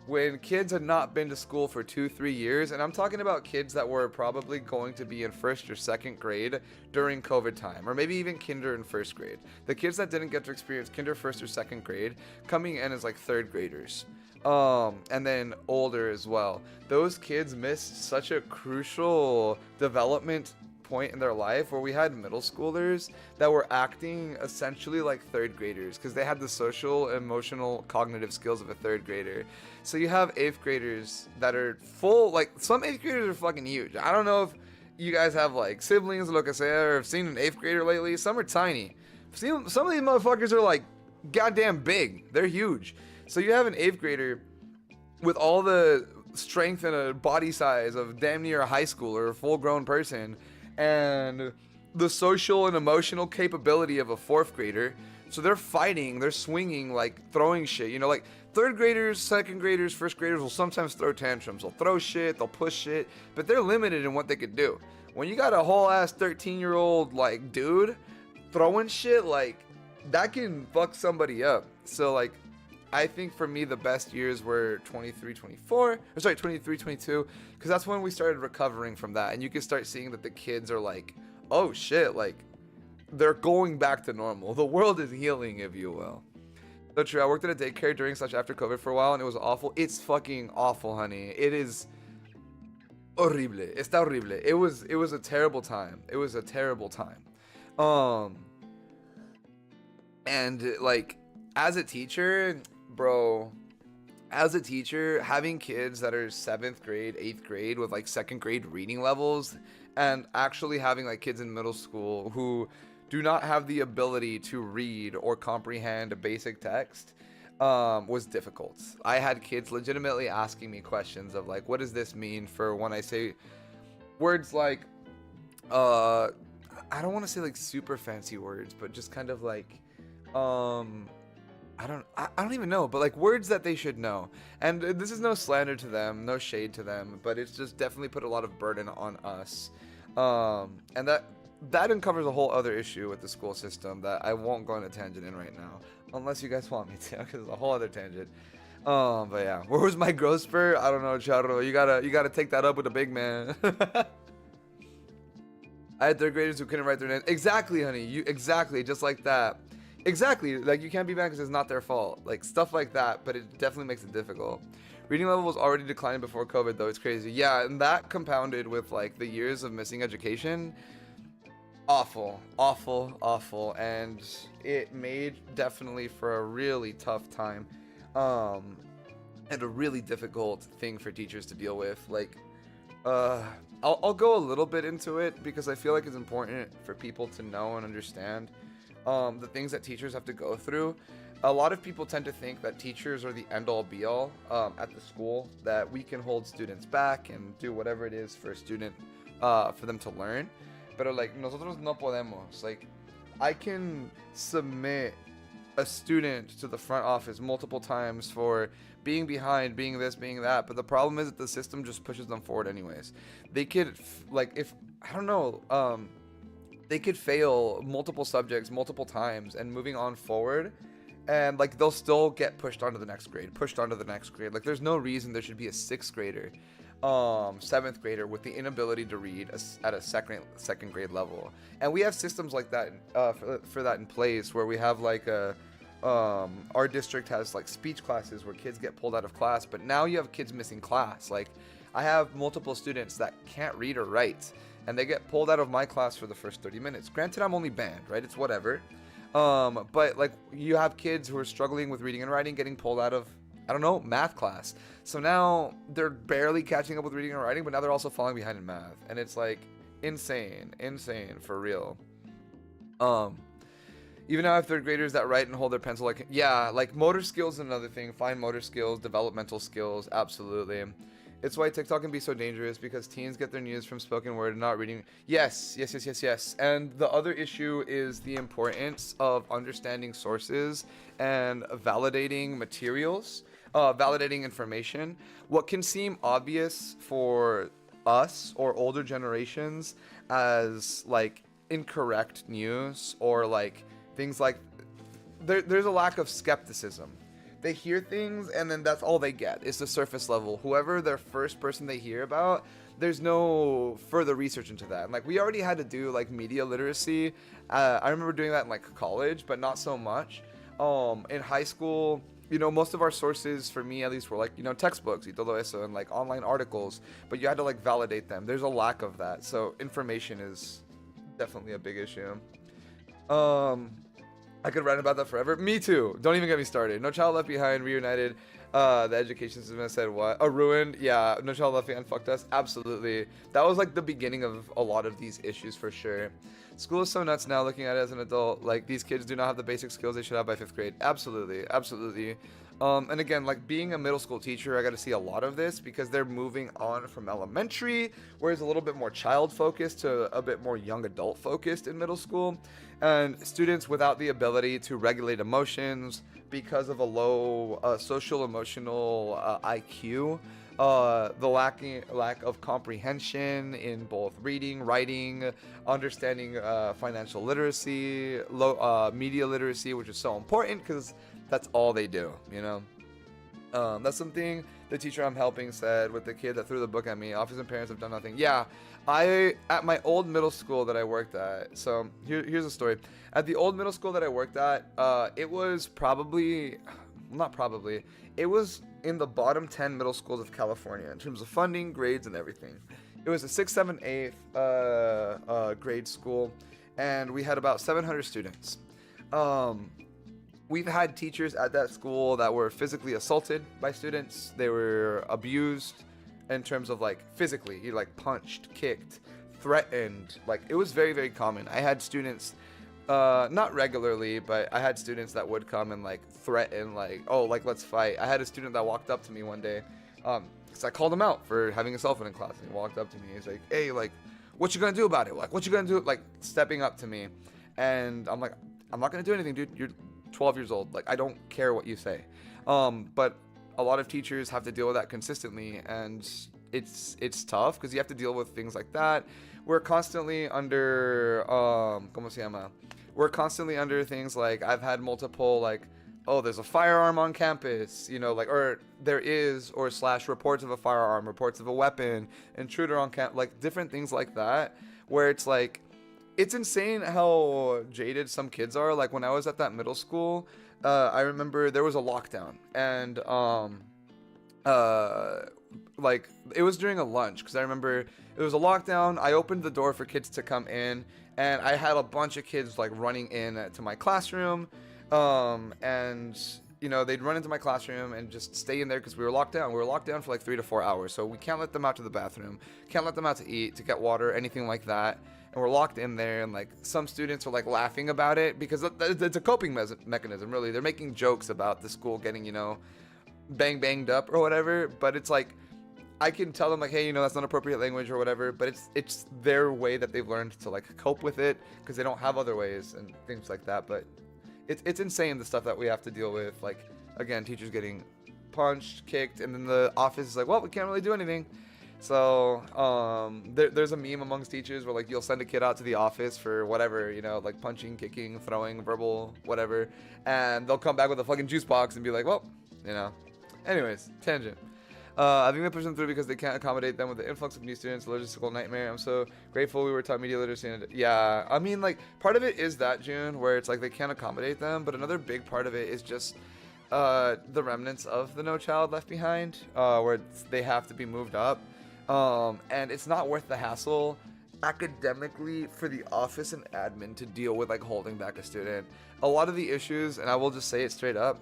When kids had not been to school for 2-3 years, and I'm talking about kids that were probably going to be in first or second grade during COVID time, or maybe even kinder and first grade. The kids that didn't get to experience kinder, first, or second grade coming in as like third graders. And then older as well. Those kids missed such a crucial development point in their life where we had middle schoolers that were acting essentially like third graders because they had the social, emotional, cognitive skills of a third grader. So you have eighth graders that are full, like some eighth graders are fucking huge. I don't know if you guys have like siblings, lo que sea, or have seen an eighth grader lately. Some are tiny. Some of these motherfuckers are like goddamn big. They're huge. So you have an eighth grader with all the strength and a body size of damn near a high schooler, a full-grown person, and the social and emotional capability of a fourth grader. So they're fighting, they're swinging, like throwing shit. You know, like third graders, second graders, first graders will sometimes throw tantrums. They'll throw shit, they'll push shit, but they're limited in what they could do. When you got a whole ass 13-year-old like dude throwing shit, like that can fuck somebody up. So like, I think for me the best years were 23, 22, because that's when we started recovering from that, and you can start seeing that the kids are like, oh shit, like they're going back to normal. The world is healing, if you will. So true. I worked at a daycare during/after COVID for a while, and it was awful. It's fucking awful, honey. It is horrible. Está horrible. It was a terrible time. It was a terrible time. And like as a teacher, bro, as a teacher, having kids that are 7th grade, 8th grade with like 2nd grade reading levels, and actually having like kids in middle school who do not have the ability to read or comprehend a basic text was difficult. I had kids legitimately asking me questions of like, what does this mean for when I say words like, I don't want to say like super fancy words, but just kind of like, I don't even know, but like words that they should know. And this is no slander to them, no shade to them, but it's just definitely put a lot of burden on us. And that uncovers a whole other issue with the school system that I won't go on a tangent in right now, unless you guys want me to, because it's a whole other tangent. But yeah, where was my growth spurt? I don't know, Charro. You gotta take that up with a big man. I had third graders who couldn't write their names. Exactly, honey. Exactly, just like that. Exactly, like you can't be mad because it's not their fault. Like stuff like that, but it definitely makes it difficult. Reading level was already declining before COVID though, it's crazy. Yeah, and that compounded with like the years of missing education. Awful, awful, awful. And it made definitely for a really tough time. and a really difficult thing for teachers to deal with. Like, uh, I'll go a little bit into it because I feel like it's important for people to know and understand the things that teachers have to go through. A lot of people tend to think that teachers are the end all be all at the school, that we can hold students back and do whatever it is for a student for them to learn. But like, nosotros no podemos. Like, I can submit a student to the front office multiple times for being behind, being this, being that, but the problem is that the system just pushes them forward anyways. They could like, if I don't know, they could fail multiple subjects multiple times and moving on forward, and like they'll still get pushed onto the next grade, pushed onto the next grade. Like, there's no reason there should be a sixth grader, seventh grader with the inability to read at a second grade level. And we have systems like that for that in place, where we have like a our district has like speech classes where kids get pulled out of class, but now you have kids missing class. Like, I have multiple students that can't read or write, and they get pulled out of my class for the first 30 minutes. Granted, I'm only banned, right? It's whatever. But like, you have kids who are struggling with reading and writing getting pulled out of, I don't know, math class. So now they're barely catching up with reading and writing, but now they're also falling behind in math. And it's like insane for real. Even now I have third graders that write and hold their pencil. Like, yeah, like motor skills is another thing. Fine motor skills, developmental skills, absolutely. It's why TikTok can be so dangerous, because teens get their news from spoken word and not reading. Yes. And the other issue is the importance of understanding sources and validating materials, validating information. What can seem obvious for us or older generations as like incorrect news, or like things like there's a lack of skepticism. They hear things and then that's all they get. It's the surface level. Whoever their first person they hear about, there's no further research into that. And like, we already had to do like media literacy. I remember doing that in like college, but not so much. In high school, you know, most of our sources, for me at least, were like, you know, textbooks y todo eso, and like online articles, but you had to like validate them. There's a lack of that. So information is definitely a big issue. I could write about that forever. Me too. Don't even get me started. No Child Left Behind, Reunited. The education system said what? Ruined. Yeah, No Child Left Behind fucked us. Absolutely. That was like the beginning of a lot of these issues for sure. School is so nuts now looking at it as an adult. Like, these kids do not have the basic skills they should have by 5th grade. Absolutely. And again, like, being a middle school teacher, I got to see a lot of this because they're moving on from elementary, where it's a little bit more child focused to a bit more young adult focused in middle school. And students without the ability to regulate emotions because of a low social emotional IQ, the lack of comprehension in both reading, writing, understanding financial literacy, media literacy, which is so important because that's all they do, you know. That's something the teacher I'm helping said with the kid that threw the book at me. Office and parents have done nothing. Yeah, at my old middle school that I worked at. So here's a story. At the old middle school that I worked at, it was it was in the bottom 10 middle schools of California in terms of funding, grades, and everything. It was a 6th, 7th, 8th grade school, and we had about 700 students. We've had teachers at that school that were physically assaulted by students. They were abused in terms of like physically, like punched, kicked, threatened. Like, it was very, very common. I had students, not regularly, but I had students that would come and like threaten, like, oh, like, let's fight. I had a student that walked up to me one day, because I called him out for having a cell phone in class. And he walked up to me. He's like, hey, like, what you gonna do about it? Like, what you gonna do? Like, stepping up to me. And I'm like, I'm not gonna do anything, dude. You're 12 years old. Like, I don't care what you say. But a lot of teachers have to deal with that consistently, and it's tough because you have to deal with things like that. We're constantly under ¿cómo se llama? We're constantly under things like, I've had multiple, like, oh, there's a firearm on campus, you know, like, or there is, or / reports of a firearm, reports of a weapon, intruder on campus, like different things like that, where it's like, it's insane how jaded some kids are. Like, when I was at that middle school, I remember there was a lockdown, and like, it was during a lunch, because I remember it was a lockdown. I opened the door for kids to come in, and I had a bunch of kids like running in to my classroom, and they'd run into my classroom and just stay in there because we were locked down. We were locked down for like 3 to 4 hours. So we can't let them out to the bathroom, can't let them out to eat, to get water, anything like that. And we're locked in there, and like some students are like laughing about it because it's a coping mechanism, really. They're making jokes about the school getting, banged up or whatever. But it's like, I can tell them like, hey, that's not appropriate language or whatever, but it's their way that they've learned to like cope with it because they don't have other ways and things like that. But it's insane, the stuff that we have to deal with. Like, again, teachers getting punched, kicked, and then the office is like, well, we can't really do anything. So there's a meme amongst teachers where like you'll send a kid out to the office for whatever, like punching, kicking, throwing, verbal, whatever, and they'll come back with a fucking juice box and be like, well, anyways, tangent. I think they push them through because they can't accommodate them with the influx of new students. Logistical nightmare. I'm so grateful we were taught media literacy. And yeah, I mean, like, part of it is that, June, where it's like they can't accommodate them. But another big part of it is just the remnants of the No Child Left Behind, where they have to be moved up. And it's not worth the hassle academically for the office and admin to deal with like holding back a student. A lot of the issues, and I will just say it straight up,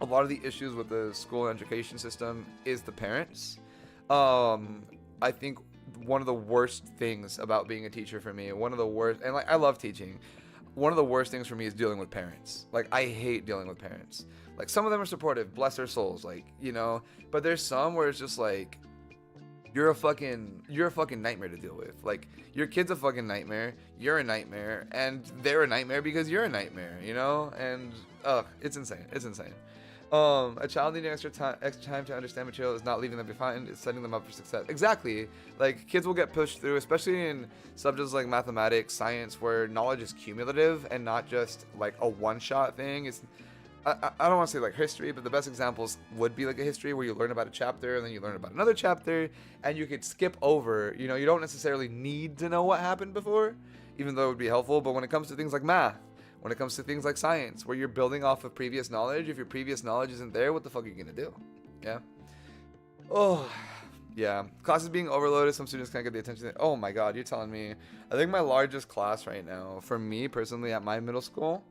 a lot of the issues with the school and education system is the parents. I think one of the worst things about being a teacher for me, and like I love teaching, one of the worst things for me is dealing with parents. Like, I hate dealing with parents. Like, some of them are supportive, bless their souls, like, but there's some where it's just like, you're a fucking nightmare to deal with. Like, your kid's a fucking nightmare, you're a nightmare, and they're a nightmare because you're a nightmare, and it's insane. A child needing extra time to understand material is not leaving them behind, it's setting them up for success. Exactly. Like, kids will get pushed through, especially in subjects like mathematics, science, where knowledge is cumulative and not just like a one-shot thing. I don't want to say like history, but the best examples would be like a history where you learn about a chapter and then you learn about another chapter and you could skip over, you don't necessarily need to know what happened before, even though it would be helpful. But when it comes to things like math, when it comes to things like science, where you're building off of previous knowledge, if your previous knowledge isn't there, what the fuck are you gonna do? Yeah. Oh, yeah. Classes being overloaded, some students can't get the attention. Oh my god, you're telling me. I think my largest class right now, for me personally at my middle school,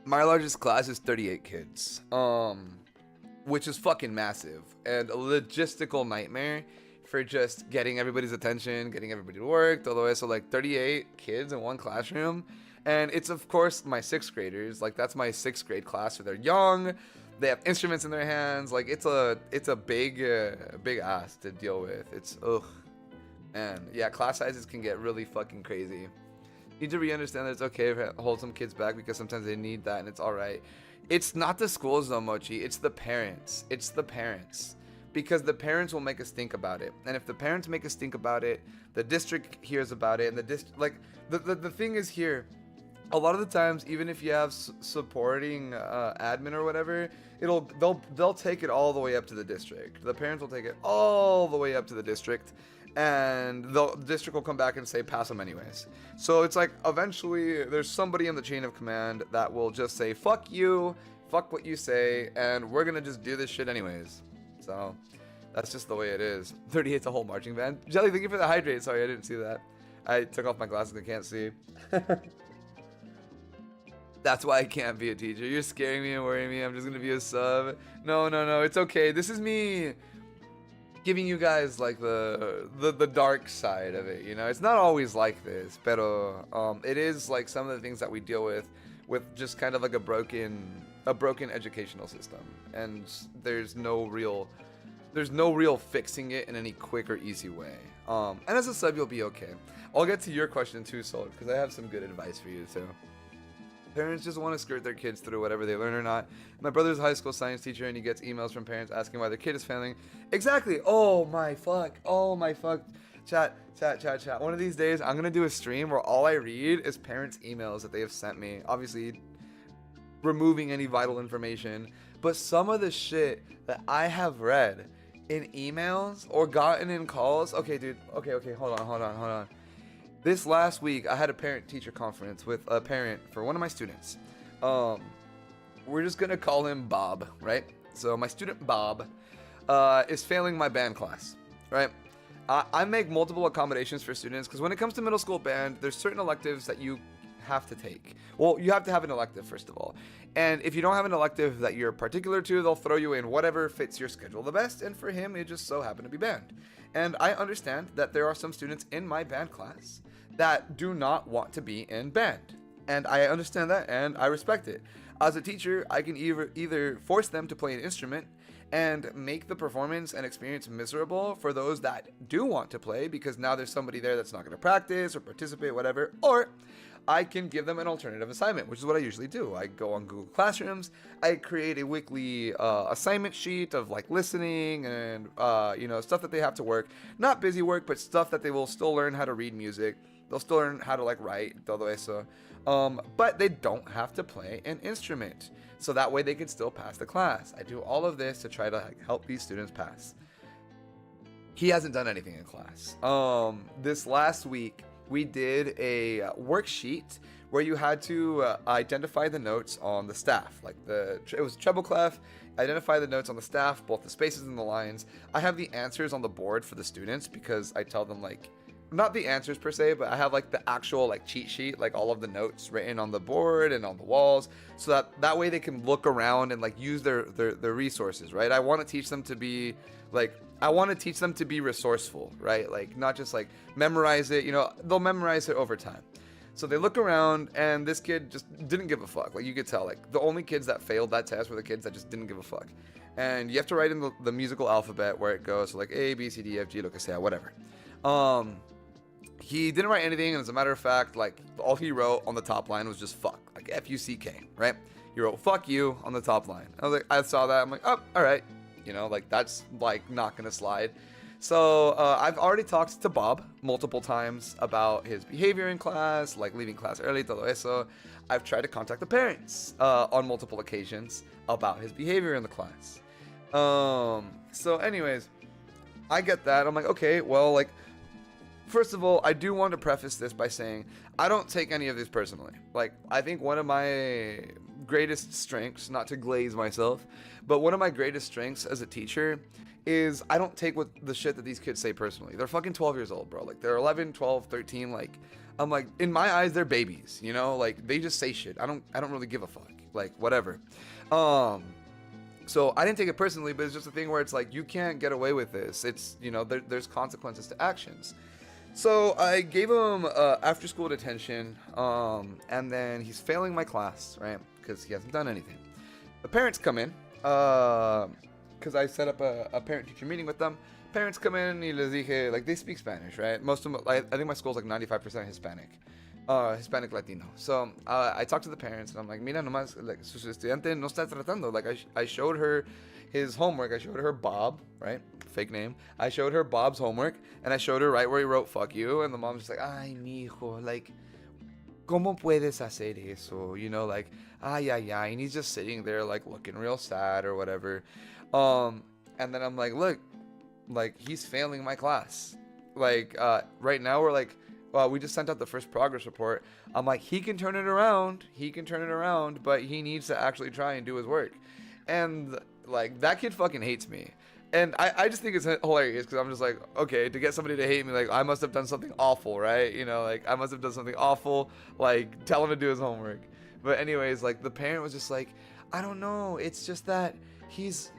my largest class is 38 kids. Which is fucking massive. And a logistical nightmare for just getting everybody's attention, getting everybody to work, all the way. So like 38 kids in one classroom. And it's, of course, my 6th graders. Like, that's my 6th grade class. So they're young. They have instruments in their hands. Like, it's a big ass to deal with. It's, ugh. And, yeah, class sizes can get really fucking crazy. Need to re-understand that it's okay to hold some kids back because sometimes they need that and it's alright. It's not the schools, though, Mochi. It's the parents. It's the parents. Because the parents will make us think about it. And if the parents make us think about it, the district hears about it. And the thing is here, a lot of the times, even if you have supporting admin or whatever, they'll take it all the way up to the district. The parents will take it all the way up to the district, and the district will come back and say pass them anyways. So it's like eventually there's somebody in the chain of command that will just say fuck you, fuck what you say, and we're gonna just do this shit anyways. So that's just the way it is. 38's a whole marching band. Jelly, thank you for the hydrate. Sorry, I didn't see that. I took off my glasses. I can't see. That's why I can't be a teacher. You're scaring me and worrying me. I'm just gonna be a sub. No. It's okay. This is me giving you guys like the dark side of it. It's not always like this, pero it is like some of the things that we deal with just kind of like a broken educational system, and there's no real fixing it in any quick or easy way. And as a sub, you'll be okay. I'll get to your question too, Soul, because I have some good advice for you too. Parents just want to skirt their kids through whatever they learn or not. My brother's a high school science teacher, and he gets emails from parents asking why their kid is failing. Exactly. Oh my fuck. Chat. One of these days, I'm going to do a stream where all I read is parents' emails that they have sent me. Obviously, removing any vital information. But some of the shit that I have read in emails or gotten in calls. Okay, dude. Okay. Hold on. This last week, I had a parent-teacher conference with a parent for one of my students. We're just going to call him Bob, right? So my student Bob is failing my band class, right? I make multiple accommodations for students because when it comes to middle school band, there's certain electives that you have to take. Well, you have to have an elective, first of all. And if you don't have an elective that you're particular to, they'll throw you in whatever fits your schedule the best. And for him, it just so happened to be band. And I understand that there are some students in my band class that do not want to be in band. And I understand that, and I respect it. As a teacher, I can either force them to play an instrument and make the performance and experience miserable for those that do want to play, because now there's somebody there that's not going to practice or participate, whatever, or I can give them an alternative assignment, which is what I usually do. I go on Google Classrooms, I create a weekly assignment sheet of like listening and stuff that they have to work, not busy work, but stuff that they will still learn how to read music. They'll still learn how to like write, todo eso. But they don't have to play an instrument. So that way they can still pass the class. I do all of this to try to help these students pass. He hasn't done anything in class. This last week, we did a worksheet where you had to identify the notes on the staff. Like it was treble clef, identify the notes on the staff, both the spaces and the lines. I have the answers on the board for the students because I tell them like, not the answers per se, but I have like the actual like cheat sheet, like all of the notes written on the board and on the walls, so that way they can look around and like use their resources, right? I want to teach them to be resourceful, right? Like not just like memorize it, they'll memorize it over time. So they look around, and this kid just didn't give a fuck. Like you could tell, like the only kids that failed that test were the kids that just didn't give a fuck. And you have to write in the musical alphabet where it goes, so like A, B, C, D, F, G, lo que sea, whatever. He didn't write anything, and as a matter of fact, like all he wrote on the top line was just fuck, like F-U-C-K, right? He wrote fuck you on the top line. I saw that, I'm like, oh, all right, like that's like not gonna slide. So I've already talked to Bob multiple times about his behavior in class, like leaving class early, todo eso. I've tried to contact the parents on multiple occasions about his behavior in the class. So anyways, I get that. I'm like, okay, well, like, first of all, I do want to preface this by saying I don't take any of this personally. Like, I think one of my greatest strengths, not to glaze myself, but one of my greatest strengths as a teacher is I don't take what the shit that these kids say personally. They're fucking 12 years old, bro. Like, they're 11, 12, 13. Like, I'm like, in my eyes, they're babies, Like, they just say shit. I don't really give a fuck. Like, whatever. So I didn't take it personally, but it's just a thing where it's like, you can't get away with this. It's, there's consequences to actions. So I gave him after school detention, and then he's failing my class, right? Because he hasn't done anything. The parents come in, because I set up a parent-teacher meeting with them. Parents come in, y les dije, like, they speak Spanish, right? Most of them, I think my school's like 95% Hispanic. Hispanic Latino. So I talked to the parents, and I'm like, mira, nomás, like, su estudiante no está tratando. Like, I showed her his homework. I showed her Bob, right? Fake name. I showed her Bob's homework, and I showed her right where he wrote fuck you, and the mom's just like, ay, mijo, like, ¿cómo puedes hacer eso? Like, ay, and he's just sitting there, like, looking real sad or whatever. And then I'm like, look, like, he's failing my class. Like, right now we're like, we just sent out the first progress report. I'm like, he can turn it around, but he needs to actually try and do his work. And like, that kid fucking hates me. And I just think it's hilarious, because I'm just like, okay, to get somebody to hate me, like, I must have done something awful, right? Like, I must have done something awful, like, tell him to do his homework. But anyways, like, the parent was just like, I don't know, it's just that he's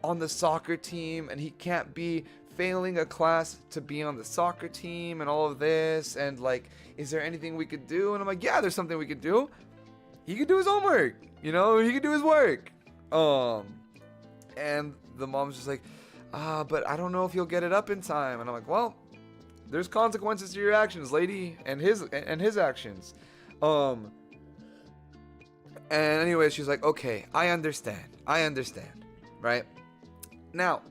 on the soccer team, and he can't be failing a class to be on the soccer team and all of this, and like, is there anything we could do? And I'm like, yeah, there's something we could do. He could do his homework, he could do his work. And the mom's just like, but I don't know if he'll get it up in time. And I'm like, well, there's consequences to your actions, lady, and his actions. And anyway, she's like, okay, I understand, right? Now,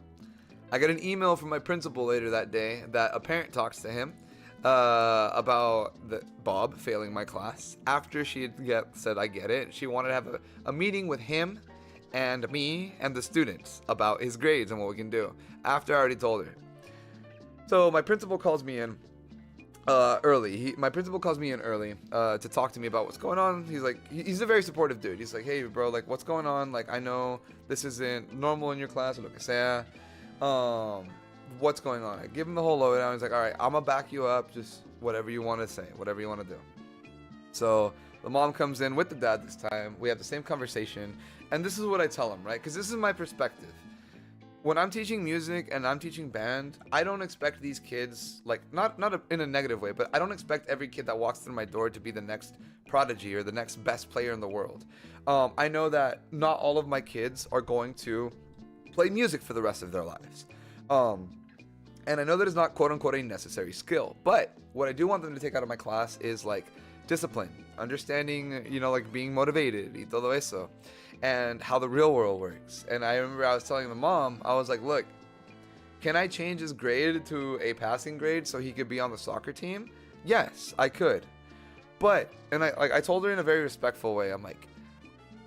I got an email from my principal later that day that a parent talks to him about Bob failing my class. After she had said, I get it, she wanted to have a meeting with him and me and the students about his grades and what we can do, after I already told her. So my principal calls me in early. My principal calls me in early to talk to me about what's going on. He's like, he's a very supportive dude. He's like, hey, bro, like, what's going on? Like, I know this isn't normal in your class, or lo que sea. What's going on? I give him the whole lowdown. He's like, all right, I'm gonna back you up. Just whatever you want to say, whatever you want to do. So the mom comes in with the dad this time. We have the same conversation, and this is what I tell him, right? Because this is my perspective. When I'm teaching music and I'm teaching band, I don't expect these kids, like, in a negative way, but I don't expect every kid that walks through my door to be the next prodigy or the next best player in the world. I know that not all of my kids are going to play music for the rest of their lives. And I know that it's not quote unquote a necessary skill, but what I do want them to take out of my class is like discipline, understanding, like being motivated y todo eso, and how the real world works. And I remember I was telling the mom, I was like, look, can I change his grade to a passing grade so he could be on the soccer team? Yes, I could. But, and I told her in a very respectful way, I'm like,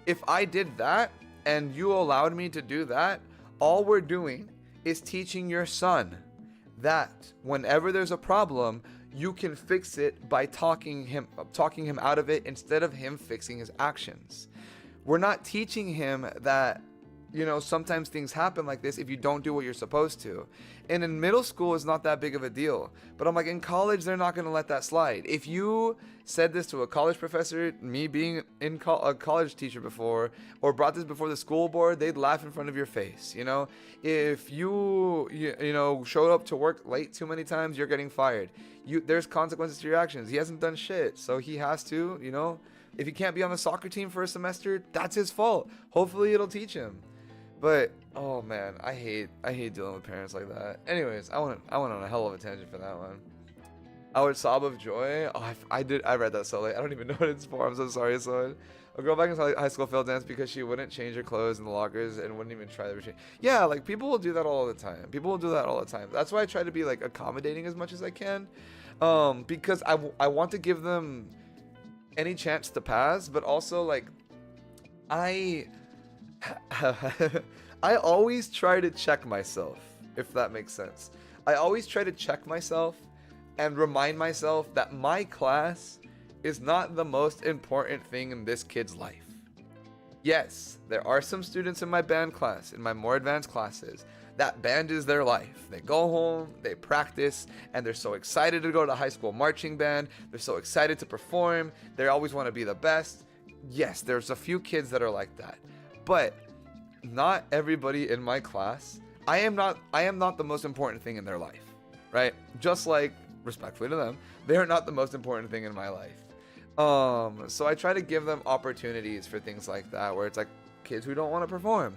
if I did that and you allowed me to do that, all we're doing is teaching your son that whenever there's a problem, you can fix it by talking him out of it instead of him fixing his actions. We're not teaching him that, sometimes things happen like this if you don't do what you're supposed to. And in middle school, it's not that big of a deal. But I'm like, in college, they're not going to let that slide. If you said this to a college professor, me being a college teacher before, or brought this before the school board, they'd laugh in front of your face. If you showed up to work late too many times, you're getting fired. There's consequences to your actions. He hasn't done shit, so he has to, if he can't be on the soccer team for a semester, that's his fault. Hopefully it'll teach him. But oh man, I hate dealing with parents like that. Anyways, I went on a hell of a tangent for that one. I would sob of joy. Oh, I read that so late. I don't even know what it's for. I'm so sorry, son. A girl back in high school failed dance because she wouldn't change her clothes in the lockers and wouldn't even try the routine. Yeah, like people will do that all the time. That's why I try to be like accommodating as much as I can, because I want to give them any chance to pass, but also like I always try to check myself, if that makes sense. I always try to check myself and remind myself that my class is not the most important thing in this kid's life. Yes, there are some students in my band class, in my more advanced classes, that band is their life. They go home, they practice, and they're so excited to go to the high school marching band. They're so excited to perform. They always want to be the best. Yes, there's a few kids that are like that. But not everybody in my class, I am not the most important thing in their life, right? Just like, respectfully to them, they are not the most important thing in my life. So I try to give them opportunities for things like that, where it's like kids who don't want to perform.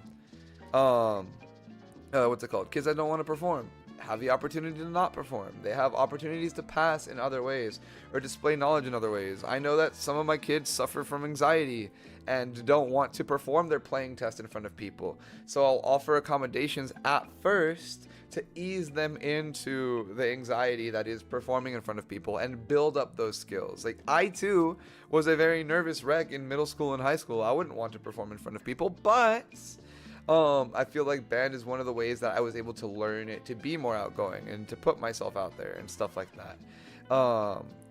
What's it called? Kids that don't want to perform have the opportunity to not perform. They have opportunities to pass in other ways or display knowledge in other ways. I know that some of my kids suffer from anxiety and don't want to perform their playing test in front of people. So I'll offer accommodations at first to ease them into the anxiety that is performing in front of people and build up those skills. Like I too was a very nervous wreck in middle school and high school. I wouldn't want to perform in front of people, but I feel like band is one of the ways that I was able to learn it to be more outgoing and to put myself out there and stuff like that.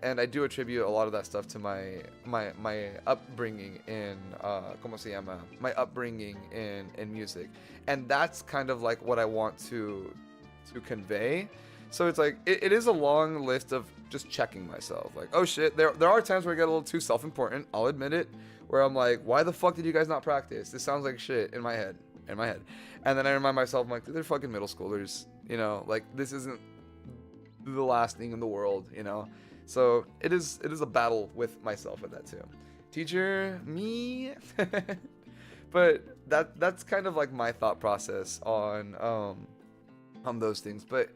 And I do attribute a lot of that stuff to my upbringing in my upbringing in music, and that's kind of like what I want to convey. So it's like it is a long list of just checking myself, like, oh shit, there are times where I get a little too self-important, I'll admit it, where I'm like, why the fuck did you guys not practice? This sounds like shit in my head. And then I remind myself, I'm like, they're fucking middle schoolers, like this isn't the last thing in the world, so it is a battle with myself with that too. Teacher, me. But that's kind of like my thought process on those things. But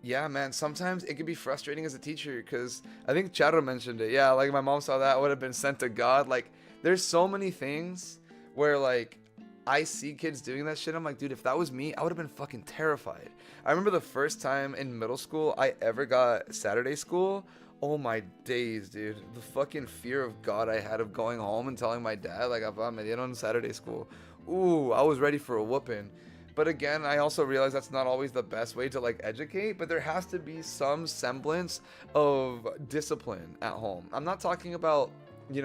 yeah, man, sometimes it can be frustrating as a teacher, because I think Charo mentioned it. Yeah, like my mom saw that, I would have been sent to God. Like there's so many things where like I see kids doing that shit. I'm like, dude, if that was me, I would have been fucking terrified. I remember the first time in middle school I ever got Saturday school. Oh my days, dude. The fucking fear of God I had of going home and telling my dad, like, me dieron Saturday school. Ooh, I was ready for a whooping. But again, I also realize that's not always the best way to like educate, but there has to be some semblance of discipline at home. I'm not talking about, the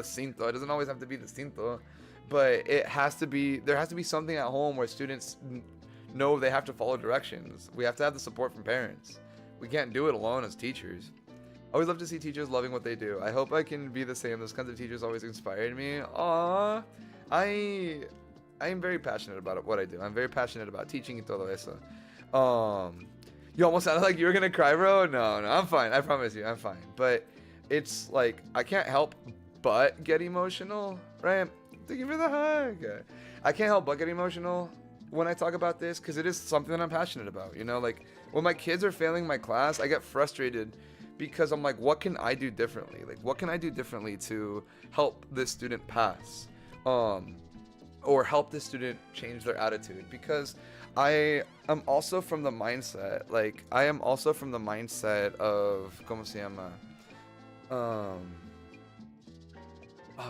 cinto. It doesn't always have to be the cinto. But there has to be something at home where students know they have to follow directions. We have to have the support from parents. We can't do it alone as teachers. Always love to see teachers loving what they do. I hope I can be the same. Those kinds of teachers always inspired me. Aww. I am very passionate about what I do. I'm very passionate about teaching y todo eso. You almost sounded like you were gonna cry, bro. No, I'm fine. I promise you, I'm fine. But it's like I can't help but get emotional, right? Thank you for the hug. I can't help but get emotional when I talk about this because it is something that I'm passionate about. You know, like when my kids are failing my class, I get frustrated because I'm like, what can I do differently? Like, what can I do differently to help this student pass? Or help this student change their attitude? Because I am also from the mindset, of, ¿cómo se llama? Oh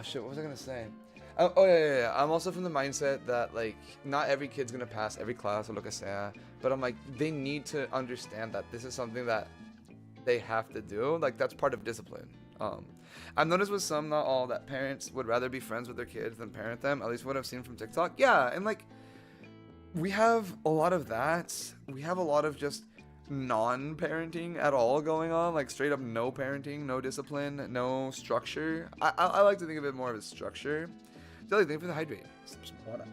shit, what was I gonna say? Yeah. I'm also from the mindset that, like, not every kid's gonna pass every class or lo que sea, but I'm like, they need to understand that this is something that they have to do. Like, that's part of discipline. I've noticed with some, not all, that parents would rather be friends with their kids than parent them, at least what I've seen from TikTok. Yeah, and like, we have a lot of that. We have a lot of just non-parenting at all going on, like straight up no parenting, no discipline, no structure. I like to think of it more of as structure. Jelly, thank you for the hydrate. Some water.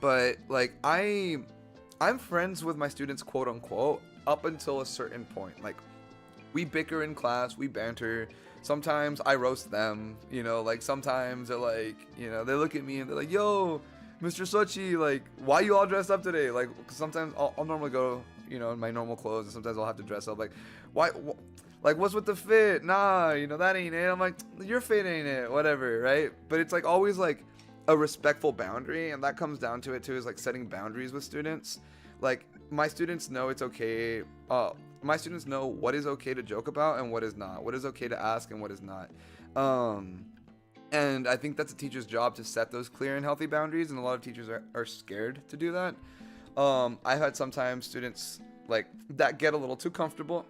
But like, I'm friends with my students, quote unquote, up until a certain point. Like, we bicker in class, we banter. Sometimes I roast them, you know, like sometimes they're like, you know, they look at me and they're like, yo, Mr. Sochi, like, why you all dressed up today? Like, sometimes I'll normally go, you know, in my normal clothes, and sometimes I'll have to dress up. Like, why, like, what's with the fit? Nah, you know, that ain't it. I'm like, your fit ain't it, whatever, right? But it's like always like a respectful boundary, and that comes down to it too, is like setting boundaries with students. Like, my students know it's okay. My students know what is okay to joke about and what is not. What is okay to ask and what is not. And I think that's a teacher's job to set those clear and healthy boundaries, and a lot of teachers are scared to do that. I've had sometimes students like that get a little too comfortable.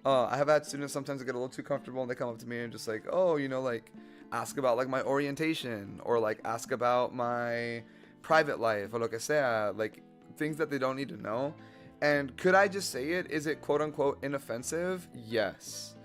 I have had students sometimes that get a little too comfortable and they come up to me and just like, oh, you know, like ask about like my orientation or like ask about my private life or lo que sea, like things that they don't need to know. And could I just say it? Is it quote unquote inoffensive? Yes.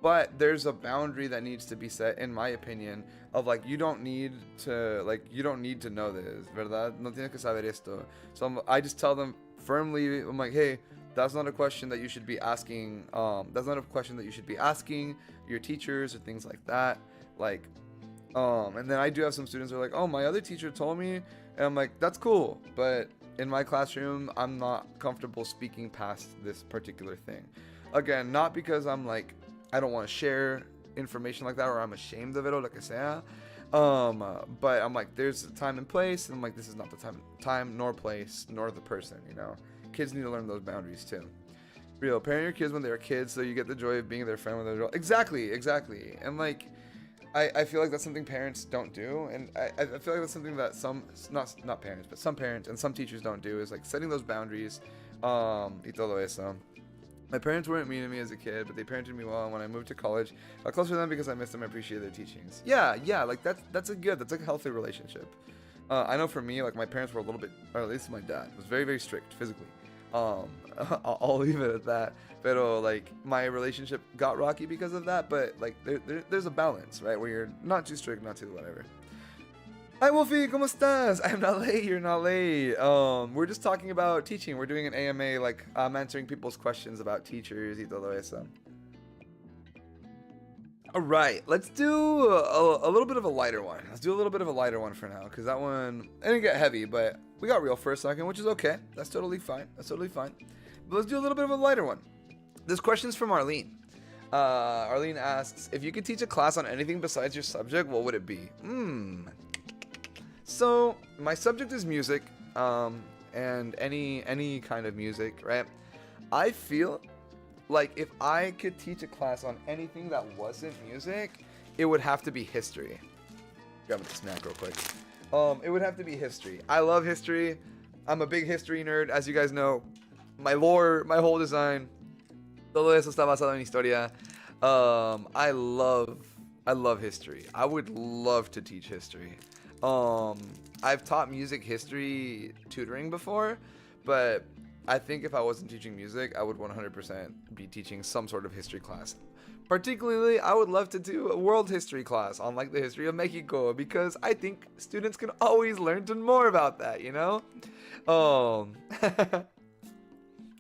But there's a boundary that needs to be set, in my opinion, of like, you don't need to know this, ¿verdad? No tienes que saber esto. So I just tell them firmly, I'm like, hey, that's not a question that you should be asking. That's not a question that you should be asking your teachers or things like that. Like, and then I do have some students who are like, oh, my other teacher told me, and I'm like, that's cool, but in my classroom, I'm not comfortable speaking past this particular thing. Again, not because I'm like, I don't want to share information like that, or I'm ashamed of it, or lo que sea. But I'm like, there's a time and place, and I'm like, this is not the time nor place nor the person, you know. Kids need to learn those boundaries too. Real, parent your kids when they're kids, so you get the joy of being their friend when they're adults. Exactly. And like, I feel like that's something parents don't do, and I feel like that's something that some not parents, but some parents and some teachers don't do, is like setting those boundaries. Y todo eso. My parents weren't mean to me as a kid, but they parented me well, and when I moved to college, I got closer to them because I missed them and appreciated their teachings. Yeah, like that's a healthy relationship. I know for me, like my parents were a little bit, or at least my dad was very, very strict physically. I'll leave it at that. Pero like my relationship got rocky because of that, but like there's a balance, right? Where you're not too strict, not too whatever. Hi Wolfie, ¿cómo estás? I'm not late, you're not late. We're just talking about teaching. We're doing an AMA, like I'm answering people's questions about teachers y todo eso. All right, let's do a little bit of a lighter one. Let's do a little bit of a lighter one for now, because that one didn't get heavy, but we got real for a second, which is okay. That's totally fine. But let's do a little bit of a lighter one. This question's from Arlene. Arlene asks, if you could teach a class on anything besides your subject, what would it be? So my subject is music, and any kind of music, right? I feel like if I could teach a class on anything that wasn't music, it would have to be history. Grab a snack real quick. It would have to be history. I love history. I'm a big history nerd, as you guys know. My lore, my whole design, todo eso está basado en historia. I love history. I would love to teach history. I've taught music history tutoring before, but I think if I wasn't teaching music, I would 100% be teaching some sort of history class. Particularly, I would love to do a world history class on like the history of Mexico because I think students can always learn more about that, you know?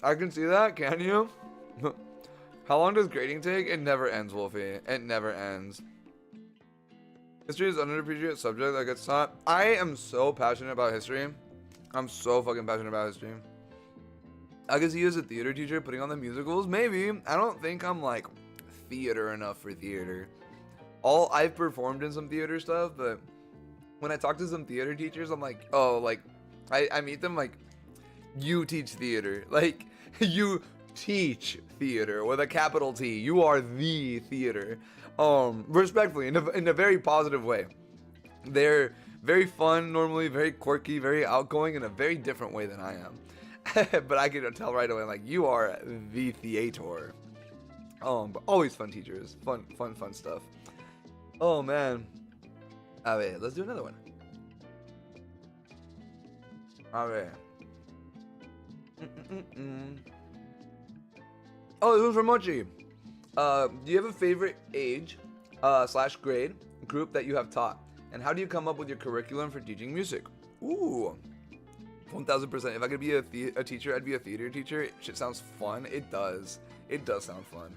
I can see that, can you? How long does grading take? It never ends, Wolfie. It never ends. History is an underappreciated subject that gets taught. I am so passionate about history. I'm so fucking passionate about history. I could see you as a theater teacher putting on the musicals. Maybe. I don't think I'm like theater enough for theater. I've performed in some theater stuff, but when I talk to some theater teachers, I'm like, oh, like I meet them like, you teach theater. Like, you teach theater with a capital T. You are the theater. Respectfully, in a very positive way. They're very fun, normally very quirky, very outgoing in a very different way than I am. But I can tell right away, like, you are the theater. But always fun teachers, fun stuff. Oh man. A ver, let's do another one. A ver. Oh, this was from Mochi. Do you have a favorite age / grade group that you have taught? And how do you come up with your curriculum for teaching music? Ooh, 1000%. If I could be a teacher, I'd be a theater teacher. Shit sounds fun. It does. It does sound fun.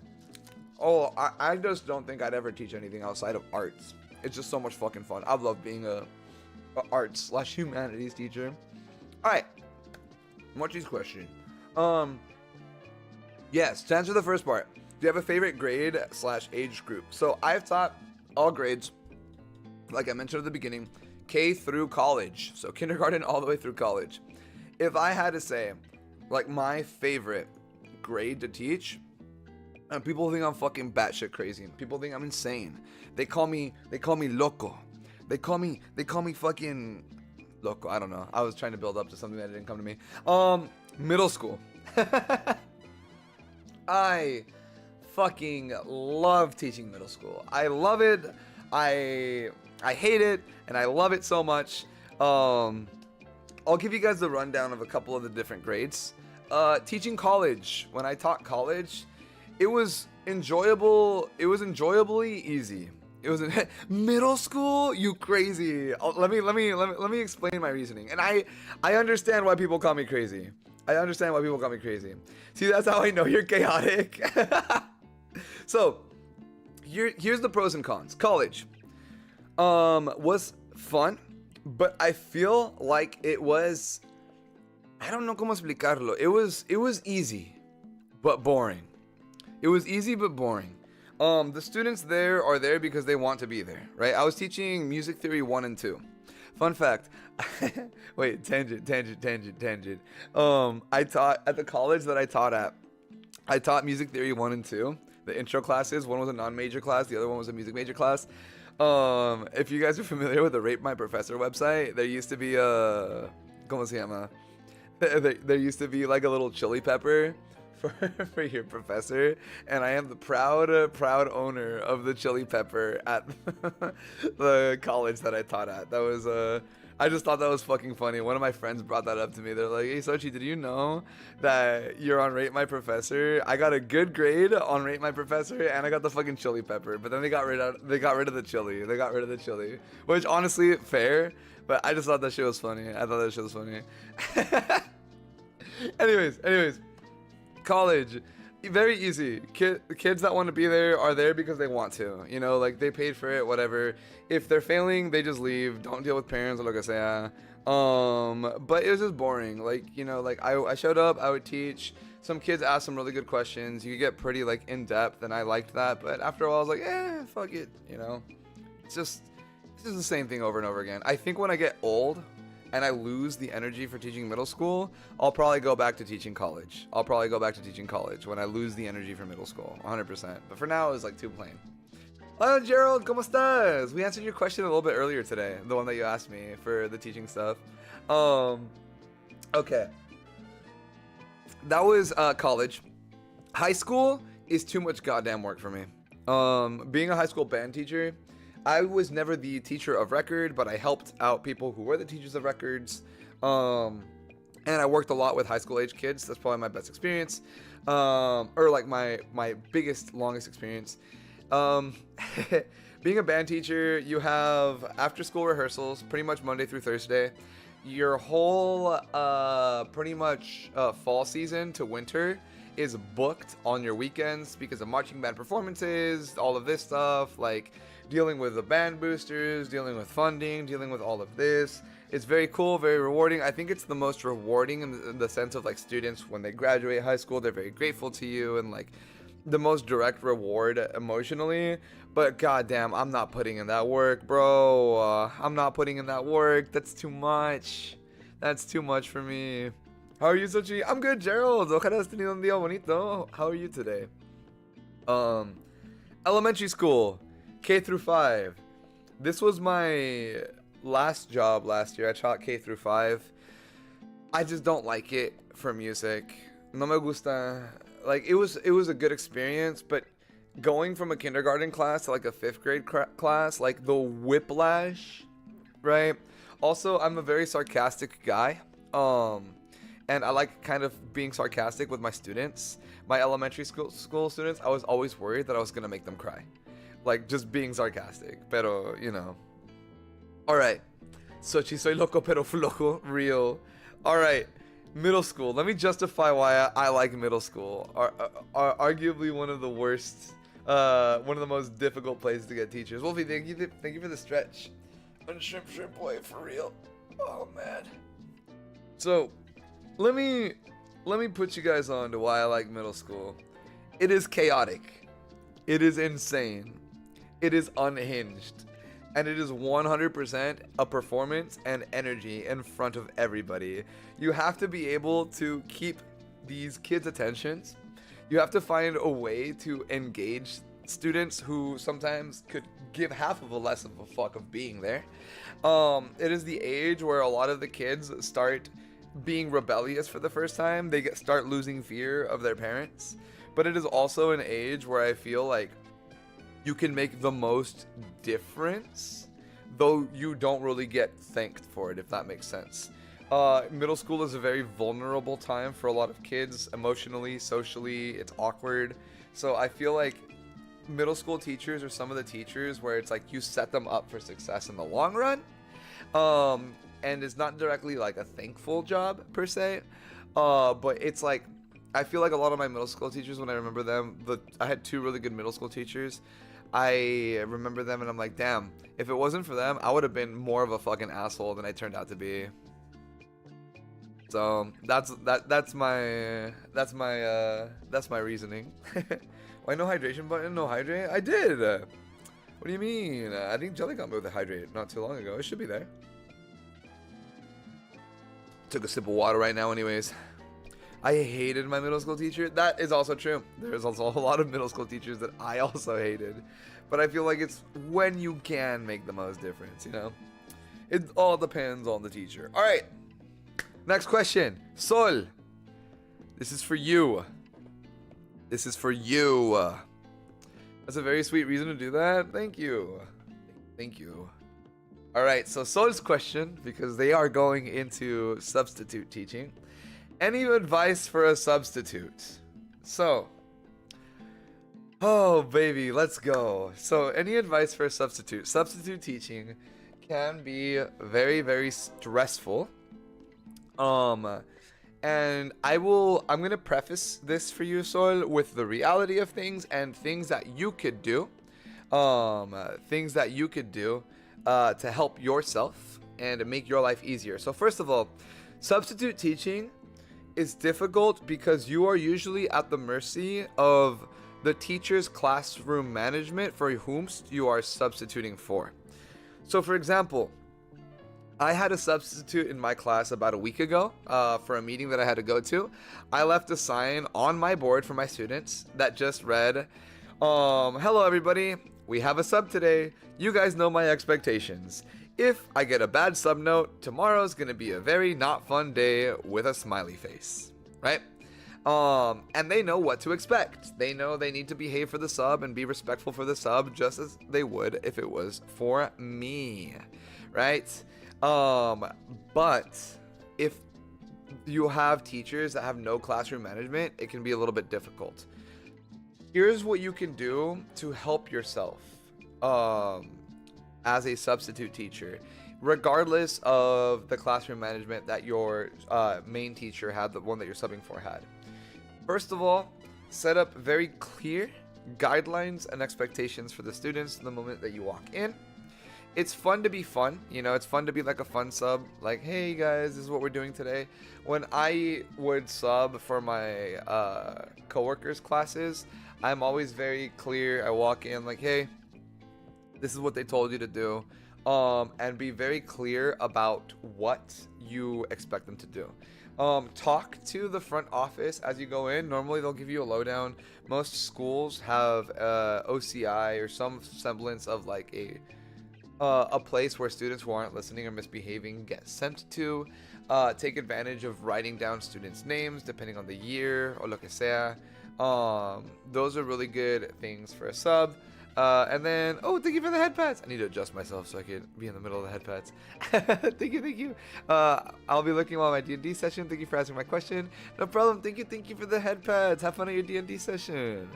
Oh, I just don't think I'd ever teach anything outside of arts. It's just so much fucking fun. I love being a arts / humanities teacher. All right. Mochi's question. Yes, to answer the first part, do you have a favorite grade / age group? So I've taught all grades, like I mentioned at the beginning, K through college. So kindergarten all the way through college. If I had to say, like, my favorite grade to teach, and people think I'm fucking batshit crazy. People think I'm insane. They call me loco. They call me fucking loco. I don't know. I was trying to build up to something that didn't come to me. Middle school. I fucking love teaching middle school. I love it. I hate it, and I love it so much. I'll give you guys the rundown of a couple of the different grades. Teaching college. When I taught college, it was enjoyable. It was enjoyably easy. It was middle school. You crazy? Let me explain my reasoning. And I understand why people call me crazy. I understand why people call me crazy. See, that's how I know you're chaotic. So, here's the pros and cons. College was fun, but I feel like it was, I don't know cómo explicarlo. It was easy, but boring. It was easy but boring. The students there are there because they want to be there, right? I was teaching music theory 1 and 2. Fun fact. Wait, tangent. I taught at the college that I taught at. I taught music theory 1 and 2. The intro classes. One was a non-major class. The other one was a music major class. If you guys are familiar with the Rate My Professor website, there used to be a, ¿cómo se llama? There used to be like a little chili pepper for your professor, and I am the proud owner of the chili pepper at the college that I taught at. That was I just thought that was fucking funny. One of my friends brought that up to me. They're like, "Hey Sochi, did you know that you're on Rate My Professor? I got a good grade on Rate My Professor, and I got the fucking chili pepper." But then they got rid of the chili. They got rid of the chili, which honestly fair. But I just thought that shit was funny. I thought that shit was funny. Anyways. College, very easy. Kids that want to be there are there because they want to. You know, like they paid for it, whatever. If they're failing, they just leave. Don't deal with parents or lo que sea. But it was just boring. Like, you know, like I showed up, I would teach. Some kids asked some really good questions. You get pretty like in depth, and I liked that. But after a while, I was like, fuck it. You know, it's just the same thing over and over again. I think when I get old and I lose the energy for teaching middle school, I'll probably go back to teaching college. When I lose the energy for middle school, 100%. But for now, it's like too plain. Hello, Gerald, ¿cómo estás? We answered your question a little bit earlier today, the one that you asked me for the teaching stuff. Okay. That was college. High school is too much goddamn work for me. Being a high school band teacher, I was never the teacher of record, but I helped out people who were the teachers of records. And And I worked a lot with high school age kids. That's probably my best experience, or like my biggest, longest experience. Um, Being a band teacher, you have after school rehearsals pretty much Monday through Thursday. Your whole pretty much fall season to winter is booked on your weekends because of marching band performances, all of this stuff, like dealing with the band boosters, dealing with funding, dealing with all of this. It's very cool, very rewarding. I think it's the most rewarding in the sense of like students when they graduate high school, they're very grateful to you and like the most direct reward emotionally. But goddamn, I'm not putting in that work, bro. I'm not putting in that work. That's too much. That's too much for me. How are you, Sochi? I'm good, Gerald. Ojalá has tenido un día bonito. How are you today? Elementary school, K through 5. This was my last job last year. I taught K through 5. I just don't like it for music. No me gusta. Like it was a good experience, but going from a kindergarten class to like a 5th grade class, like the whiplash, right? Also, I'm a very sarcastic guy. And I like kind of being sarcastic with my students. My elementary school students, I was always worried that I was gonna make them cry. Like just being sarcastic, pero you know. Alright. Sochi, soy loco pero flojo. Real. Alright. Middle school. Let me justify why I like middle school. Arguably one of the worst, one of the most difficult places to get teachers. Wolfie, thank you for the stretch. And shrimp boy, for real. Oh man. So, let me put you guys on to why I like middle school. It is chaotic. It is insane. It is unhinged. And it is 100% a performance and energy in front of everybody. You have to be able to keep these kids' attentions. You have to find a way to engage students who sometimes could give half of a less of a fuck of being there. It is the age where a lot of the kids start being rebellious for the first time. They start losing fear of their parents. But it is also an age where I feel like you can make the most difference, though you don't really get thanked for it, if that makes sense. Middle school is a very vulnerable time for a lot of kids, emotionally, socially. It's awkward. So I feel like middle school teachers are some of the teachers where it's like you set them up for success in the long run. And it's not directly like a thankful job per se, but it's like I feel like a lot of my middle school teachers, when I remember them, I had 2 really good middle school teachers. I remember them and I'm like, damn, if it wasn't for them, I would have been more of a fucking asshole than I turned out to be. So that's my reasoning. Why no hydration button? No hydrate? I did. What do you mean? I think Jelly got me with a hydrate not too long ago. It should be there. Took a sip of water right now anyways. I hated my middle school teacher. That is also true. There's also a lot of middle school teachers that I also hated. But I feel like it's when you can make the most difference, you know? It all depends on the teacher. All right. Next question. Sol. This is for you. This is for you. That's a very sweet reason to do that. Thank you. Thank you. All right. So Sol's question, because they are going into substitute teaching. Any advice for a substitute? So, oh baby, let's go. So, any advice for a substitute? Substitute teaching can be very, very stressful. And I'm gonna preface this for you, Sol, with the reality of things and things that you could do. Things that you could do to help yourself and make your life easier. So, first of all, substitute teaching is difficult because you are usually at the mercy of the teacher's classroom management for whom you are substituting for. So for example, I had a substitute in my class about a week ago for a meeting that I had to go to. I left a sign on my board for my students that just read, hello everybody, we have a sub today. You guys know my expectations. If I get a bad sub note, tomorrow's gonna be a very not fun day with a smiley face, right? And they know what to expect. They know they need to behave for the sub and be respectful for the sub just as they would if it was for me, right? But if you have teachers that have no classroom management, it can be a little bit difficult. Here's what you can do to help yourself um, as a substitute teacher, regardless of the classroom management that your main teacher had, the one that you're subbing for had. First of all, set up very clear guidelines and expectations for the students the moment that you walk in. It's fun to be fun, it's fun to be like a fun sub, like, hey guys, this is what we're doing today. When I would sub for my coworkers classes, I'm always very clear. I walk in like, hey, this is what they told you to do, and be very clear about what you expect them to do. Talk to the front office as you go in. Normally they'll give you a lowdown. Most schools have OCI or some semblance of like a place where students who aren't listening or misbehaving get sent to. Take advantage of writing down students' names depending on the year or lo que sea. Those are really good things for a sub. And then, thank you for the head pats. I need to adjust myself so I can be in the middle of the head pats. Thank you. I'll be looking while my D&D session. Thank you for asking my question. No problem. Thank you for the head pads. Have fun at your D&D session.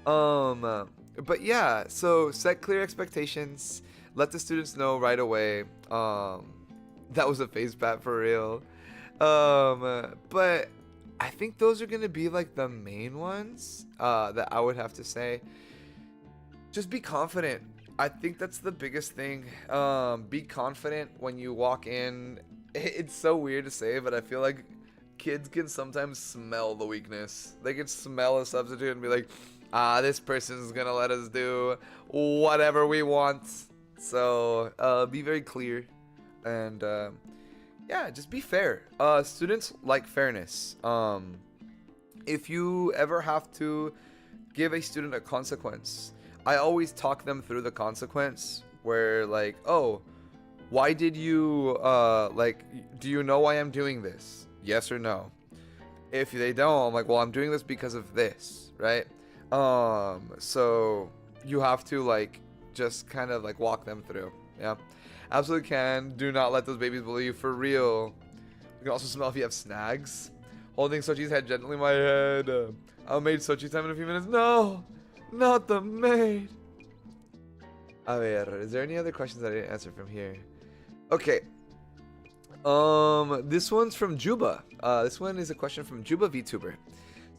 But yeah, so set clear expectations. Let the students know right away. That was a face pat for real. But I think those are gonna be like the main ones that I would have to say. Just be confident. I think that's the biggest thing. Be confident when you walk in. It's so weird to say, but I feel like kids can sometimes smell the weakness. They can smell a substitute and be like, this person's gonna let us do whatever we want. So be very clear and yeah, just be fair. Students like fairness. If you ever have to give a student a consequence, I always talk them through the consequence, where like, why did you do you know why I'm doing this? Yes or no? If they don't, I'm like, well, I'm doing this because of this, right? So you have to like just kind of like walk them through. Yeah, absolutely can. Do not let those babies bully you, for real. You can also smell if you have snags. Holding Sochi's head gently in my head. I'll maid Sochi time in a few minutes. No, not the maid. A ver, is there any other questions that I didn't answer from here? Okay. This one's from Juba. This one is a question from Juba VTuber.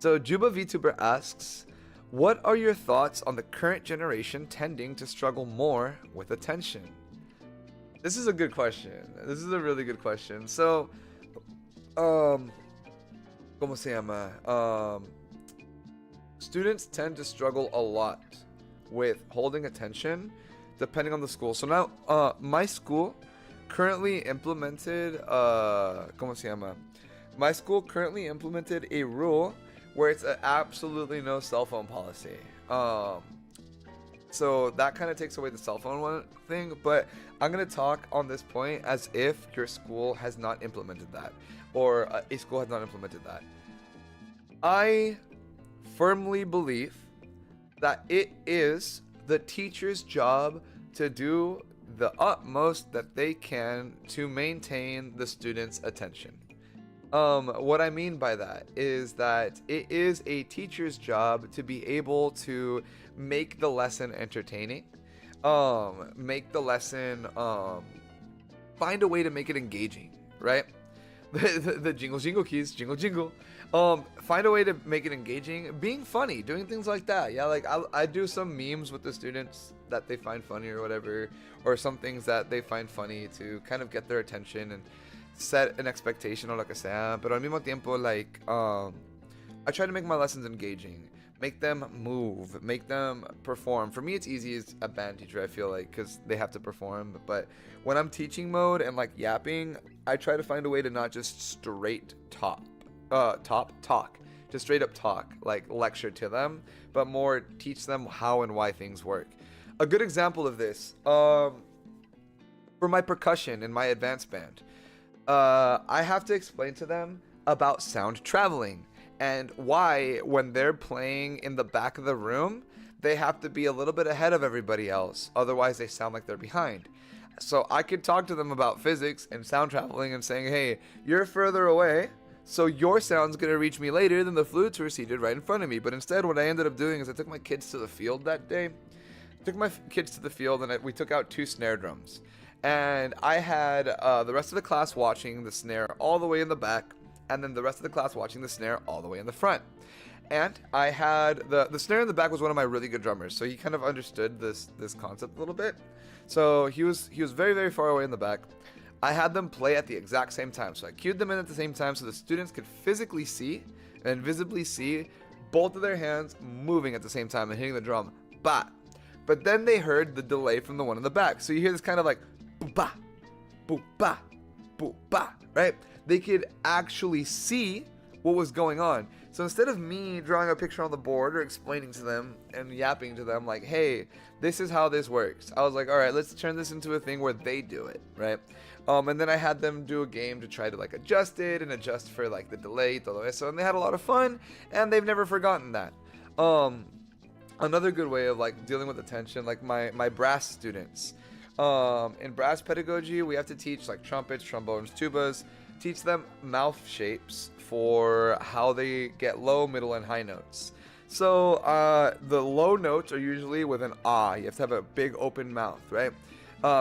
So Juba VTuber asks, what are your thoughts on the current generation tending to struggle more with attention? This is a good question. This is a really good question. So, ¿cómo se llama? Students tend to struggle a lot with holding attention depending on the school. So now, my school currently implemented, ¿cómo se llama? My school currently implemented a rule where it's absolutely no cell phone policy. So that kind of takes away the cell phone thing, but I'm going to talk on this point as if your school has not implemented that, or a school has not implemented that. I firmly believe that it is the teacher's job to do the utmost that they can to maintain the student's attention. What I mean by that is that it is a teacher's job to be able to make the lesson entertaining, make the lesson, find a way to make it engaging, right? The jingle keys, jingle. Find a way to make it engaging, being funny, doing things like that. Yeah, like I do some memes with the students that they find funny or whatever, or some things that they find funny to kind of get their attention and set an expectation or lo que sea. Pero al mismo tiempo, like, I try to make my lessons engaging, make them move, make them perform. For me, it's easy as a band teacher, I feel like, because they have to perform. But when I'm teaching mode and like yapping, I try to find a way to not just straight talk, just straight up talk, like lecture to them, but more teach them how and why things work. A good example of this, for my percussion in my advanced band, I have to explain to them about sound traveling and why when they're playing in the back of the room, they have to be a little bit ahead of everybody else. Otherwise, they sound like they're behind. So I could talk to them about physics and sound traveling and saying, hey, you're further away. So your sound's gonna reach me later than the flutes were seated right in front of me. But instead, what I ended up doing is I took my kids to the field that day. Took my kids to the field and we took out 2 snare drums. And I had the rest of the class watching the snare all the way in the back, and then the rest of the class watching the snare all the way in the front. And I had the snare in the back was one of my really good drummers, so he kind of understood this concept a little bit. So he was very, very far away in the back. I had them play at the exact same time, so I cued them in at the same time so the students could physically see and visibly see both of their hands moving at the same time and hitting the drum. But then they heard the delay from the one in the back, so you hear this kind of like ba, boop ba, boop ba, right? They could actually see what was going on. So instead of me drawing a picture on the board or explaining to them and yapping to them like, hey, this is how this works, I was like, all right, let's turn this into a thing where they do it, right? And then I had them do a game to try to like adjust it and adjust for like the delay, todo eso, and they had a lot of fun, and they've never forgotten that. Another good way of like dealing with attention, like my brass students. In brass pedagogy, we have to teach like trumpets, trombones, tubas, teach them mouth shapes for how they get low, middle, and high notes. So the low notes are usually with an ah. You have to have a big open mouth, right?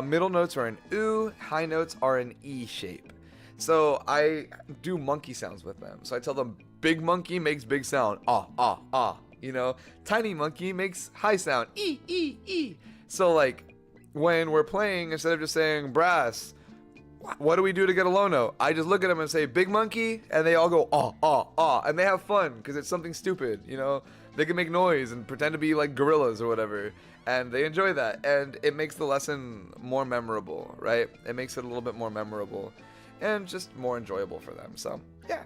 Middle notes are an oo, high notes are an E shape. So I do monkey sounds with them. So I tell them big monkey makes big sound, ah, ah, ah. You know, tiny monkey makes high sound, E, E, E. So like when we're playing, instead of just saying brass, what do we do to get a low note? I just look at them and say big monkey, and they all go ah, ah, ah, and they have fun because it's something stupid, you know. They can make noise and pretend to be like gorillas or whatever, and they enjoy that, and it makes the lesson more memorable, right? It makes it a little bit more memorable and just more enjoyable for them. So yeah,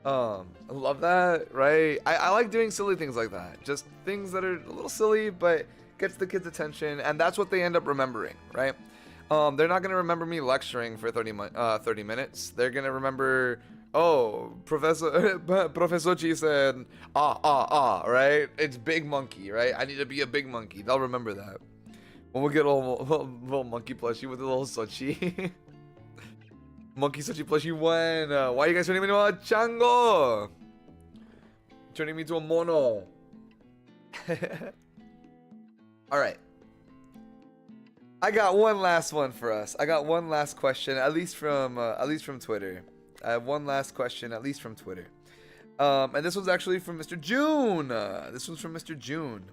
I love that, right? I like doing silly things like that, just things that are a little silly but gets the kids' attention, and that's what they end up remembering, right? They're not gonna remember me lecturing for 30 minutes. They're gonna remember, oh, Professor Chi said, right? It's big monkey, right? I need to be a big monkey. They'll remember that. When we get a little monkey plushie with a little Sochi. Monkey Sochi plushie when? Why are you guys turning me into a chango? Turning me to a mono. Alright. I got one last one for us. I got one last question, at least from Twitter. I have one last question, at least from Twitter. And this one's actually from Mr. June. This one's from Mr. June.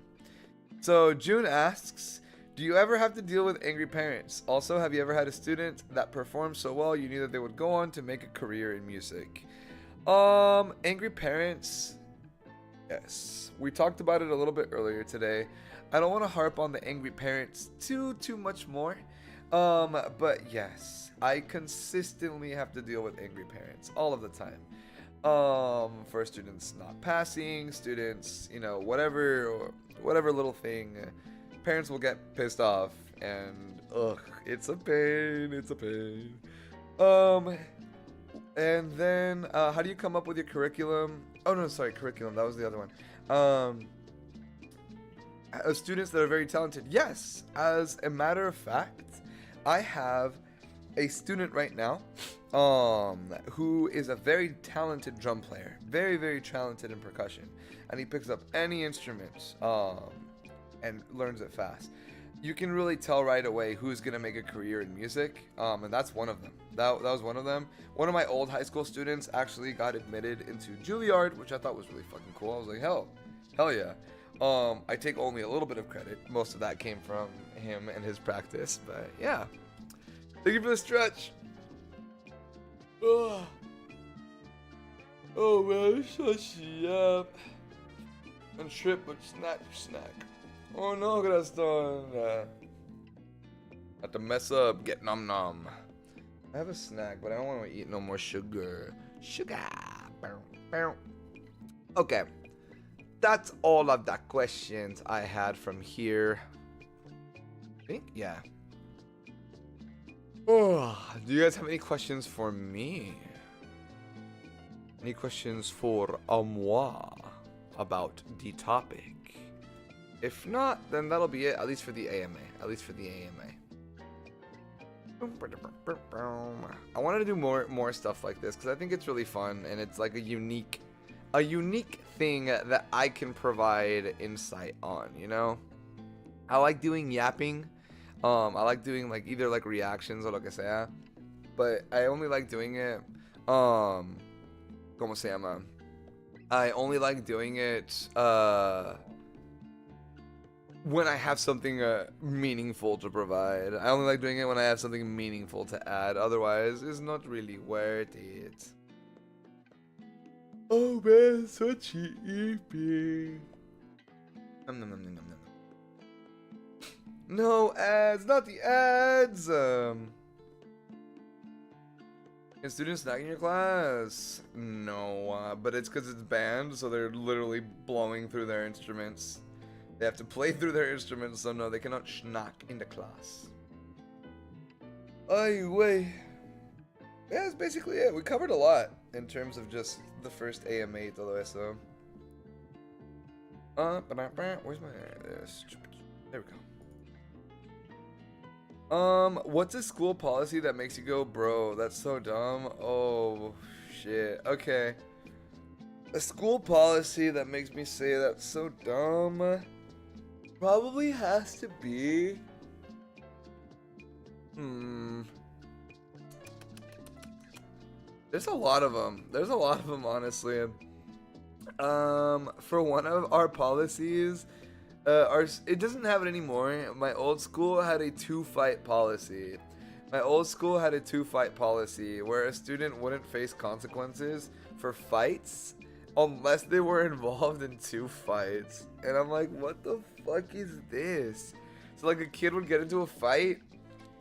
So June asks, do you ever have to deal with angry parents? Also, have you ever had a student that performed so well you knew that they would go on to make a career in music? Angry parents, yes. We talked about it a little bit earlier today. I don't want to harp on the angry parents too much more. But yes, I consistently have to deal with angry parents all of the time. For students not passing, students, you know, whatever little thing, parents will get pissed off, and it's a pain. And then how do you come up with your curriculum? Oh no, sorry, curriculum. That was the other one. Students that are very talented. Yes, as a matter of fact, I have a student right now who is a very talented drum player, very, very talented in percussion, and he picks up any instrument and learns it fast. You can really tell right away who's gonna make a career in music, and that's one of them. That was one of them. One of my old high school students actually got admitted into Juilliard, which I thought was really fucking cool. I was like, hell yeah. I take only a little bit of credit. Most of that came from him and his practice, but yeah. Thank you for the stretch. Oh man, shut up. And trip, but snack. Oh no, Graston. Have to mess up, get nom. I have a snack, but I don't want to eat no more sugar. Okay. That's all of the questions I had from here. I think, yeah. Oh, do you guys have any questions for me? Any questions for moi about the topic? If not, then that'll be it, at least for the AMA. I wanted to do more stuff like this because I think it's really fun and it's like a unique thing that I can provide insight on, you know? I like doing yapping. I like doing like either like reactions or lo que sea. But I only like doing it ¿cómo se llama? I only like doing it when I have something meaningful to provide. I only like doing it when I have something meaningful to add. Otherwise, it's not really worth it. Oh man, so cheapy. No ads, not the ads. Is students snacking your class? No, but it's because it's band, so they're literally blowing through their instruments. They have to play through their instruments, so no, they cannot snack in the class. Ay, way. Yeah, that's basically it. We covered a lot in terms of just the first AMA y todo eso. Where's my... There we go. What's a school policy that makes you go, bro, that's so dumb? Oh, shit. Okay. A school policy that makes me say that's so dumb probably has to be... There's a lot of them. Honestly. For one of our policies, it doesn't have it anymore. My old school had a two-fight policy. Where a student wouldn't face consequences for fights unless they were involved in two fights. And I'm like, what the fuck is this? So like a kid would get into a fight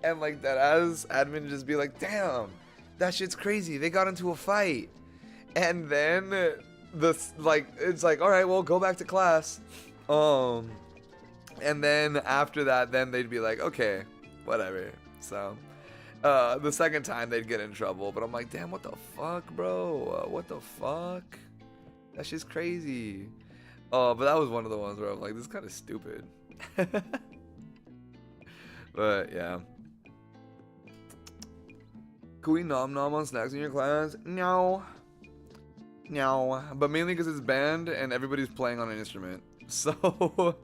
and like that as admin would just be like, damn, that shit's crazy, they got into a fight. And then it's like, all right, well, go back to class. And then after that, then they'd be like, okay, whatever. So the second time they'd get in trouble, but I'm like, damn, what the fuck, bro? What the fuck? That shit's crazy. But that was one of the ones where I'm like, this is kind of stupid. But yeah. Can we nom on snacks in your class? No. But mainly because it's band and everybody's playing on an instrument. So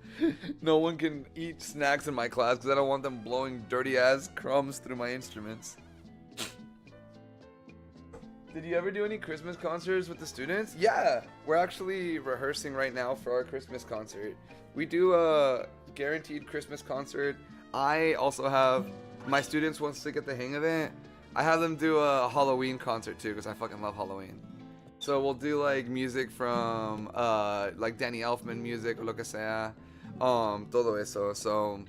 no one can eat snacks in my class because I don't want them blowing dirty ass crumbs through my instruments. Did you ever do any Christmas concerts with the students? Yeah, we're actually rehearsing right now for our Christmas concert. We do a guaranteed Christmas concert. I also have my students, once they get the hang of it, I have them do a Halloween concert too because I fucking love Halloween. So we'll do like music from like Danny Elfman music, lo que sea, todo eso. So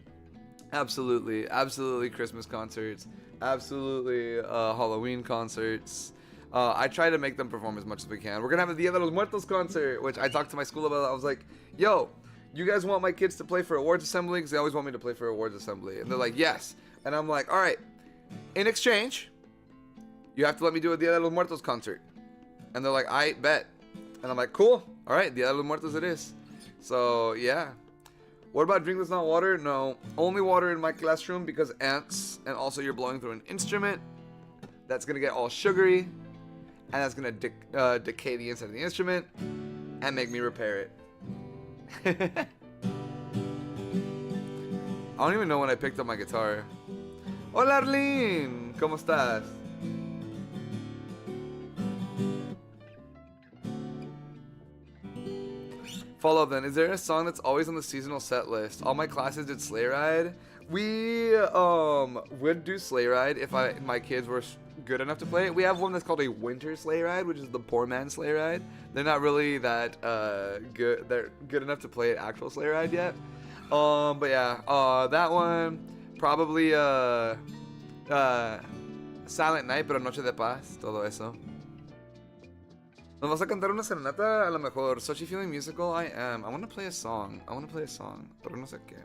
absolutely Christmas concerts, absolutely Halloween concerts. I try to make them perform as much as we can. We're gonna have a Dia de los Muertos concert, which I talked to my school about. I was like, yo, you guys want my kids to play for awards assembly? Because they always want me to play for awards assembly. And they're like, yes. And I'm like, all right, in exchange, you have to let me do a Dia de los Muertos concert. And they're like, I bet. And I'm like, cool. All right, Dia de los Muertos it is. So, yeah. What about drinkless not water? No. Only water in my classroom because ants. And also you're blowing through an instrument. That's going to get all sugary. And that's going to decay the inside of the instrument. And make me repair it. I don't even know when I picked up my guitar. Hola, Arlene. ¿Cómo estás? Follow up then. Is there a song that's always on the seasonal set list? All my classes did Sleigh Ride. We would do Sleigh Ride if my kids were good enough to play it. We have one that's called a winter sleigh ride, which is the poor man sleigh ride. They're not really that good. They're good enough to play an actual sleigh ride yet. But yeah, that one probably Silent Night, pero Noche de Paz, todo eso. ¿Nos vas a cantar una serenata? A lo mejor. Sochi feeling musical? I am. I want to play a song, pero no sé qué.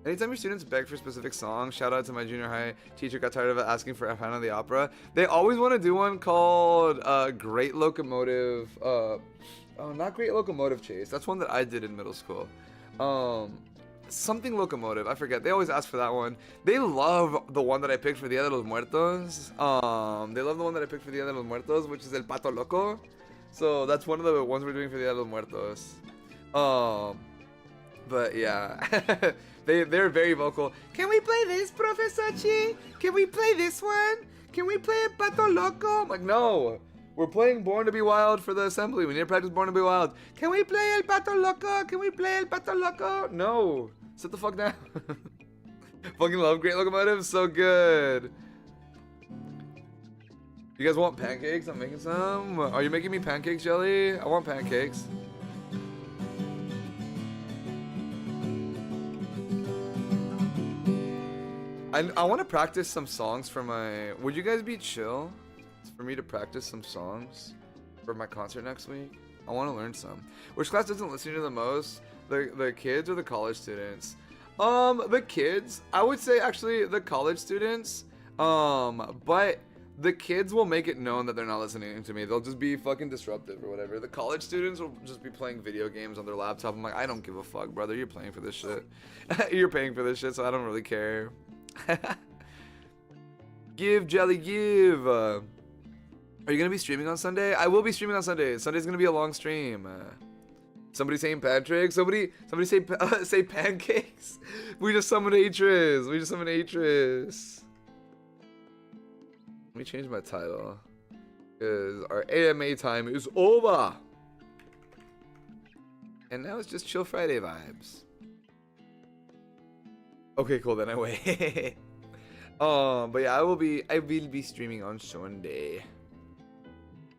Anytime your students beg for specific songs, shout out to my junior high teacher, got tired of asking for Phantom of the Opera. They always want to do one called Great Locomotive, not Great Locomotive Chase. That's one that I did in middle school. something locomotive. I forget. They always ask for that one. They love the one that I picked for Dia de los Muertos. They love the one that I picked for Dia de los Muertos, which is El Pato Loco. So that's one of the ones we're doing for Dia de los Muertos. But yeah, they're very vocal. Can we play this, Professor Chi? Can we play this one? Can we play El Pato Loco? I'm like, no. We're playing Born to be Wild for the assembly. We need to practice Born to be Wild. Can we play El Pato Loco? Can we play El Pato Loco? No. Sit the fuck down. Fucking love Great Locomotive. So good. You guys want pancakes? I'm making some. Are you making me pancakes, Jelly? I want pancakes. I want to practice some songs for my... Would you guys be chill for me to practice some songs for my concert next week? I want to learn some. Which class doesn't listen to the most? The kids or the college students? The kids. I would say actually the college students. But the kids will make it known that they're not listening to me. They'll just be fucking disruptive or whatever. The college students will just be playing video games on their laptop. I'm like, I don't give a fuck, brother. You're playing for this shit. You're paying for this shit, so I don't really care. Give, Jelly, give. Are you gonna be streaming on Sunday? I will be streaming on Sunday. Sunday's gonna be a long stream. Somebody saying Patrick. Somebody say say pancakes. We just summoned Atris. We just summoned Atris. Let me change my title, because our AMA time is over. And now it's just Chill Friday vibes. Okay, cool, then I wait. But yeah, I will be streaming on Sunday.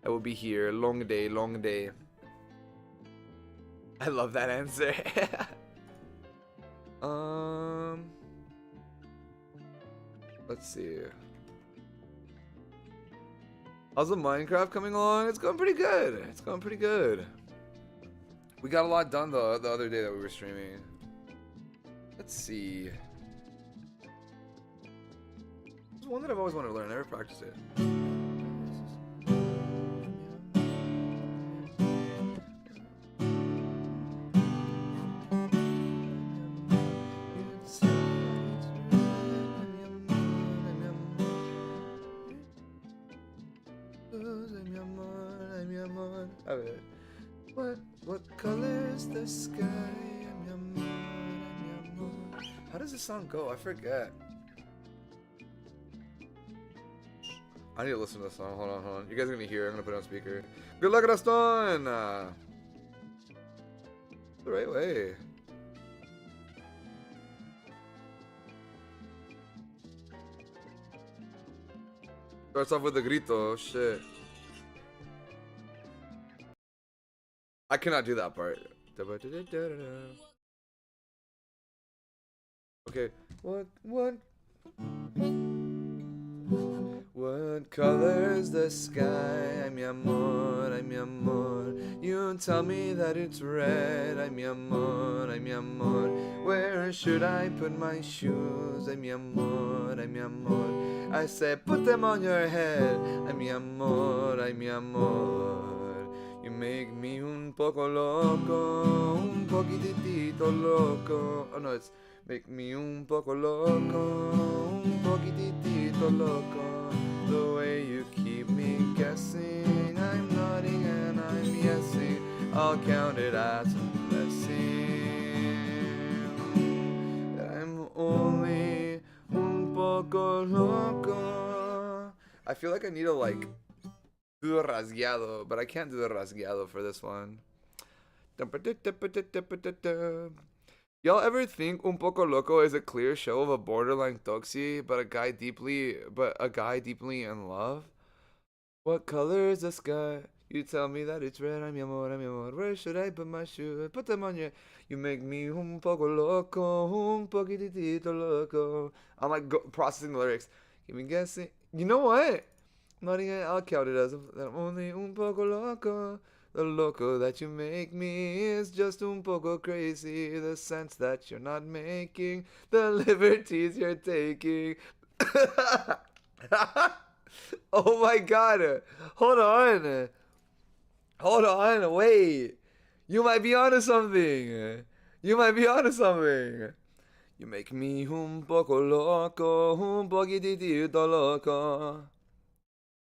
I will be here. Long day, long day. I love that answer. Let's see. How's the Minecraft coming along? It's going pretty good. It's going pretty good. We got a lot done the other day that we were streaming. Let's see. There's one that I've always wanted to learn. I never practiced it. What color is the sky? How does this song go? I forget. I need to listen to this song. Hold on. You guys are gonna hear it. I'm gonna put it on speaker. Good luck, Gaston! The right way. Starts off with the grito. Shit. I cannot do that part. Okay. What color is the sky? Ay, mi amor, ay, mi amor. You tell me that it's red. Ay, mi amor, ay, mi amor. Where should I put my shoes? Ay, mi amor, ay, mi amor. I say, put them on your head. Ay, mi amor, ay, mi amor. You make me un poco loco, un poquitito loco. Oh no, it's make me un poco loco, un poquitito loco. The way you keep me guessing, I'm nodding and I'm yesing. I'll count it as a blessing. I'm only un poco loco. I feel like I need to like do the rasgueado, but I can't do the rasgueado for this one. Y'all ever think Un Poco Loco is a clear show of a borderline toxie, but a guy deeply in love? What color is the sky? You tell me that it's red. Ay, mi amor, ay, mi amor. Where should I put my shoes? Put them on your. You make me un poco loco, un poquitito loco. I'm like processing the lyrics. Give me guessing. You know what? Not even, I'll count it as only un poco loco. The loco that you make me is just un poco crazy. The sense that you're not making the liberties you're taking. Oh my god. Hold on, wait. You might be onto something. You make me un poco loco, un poquitito loco.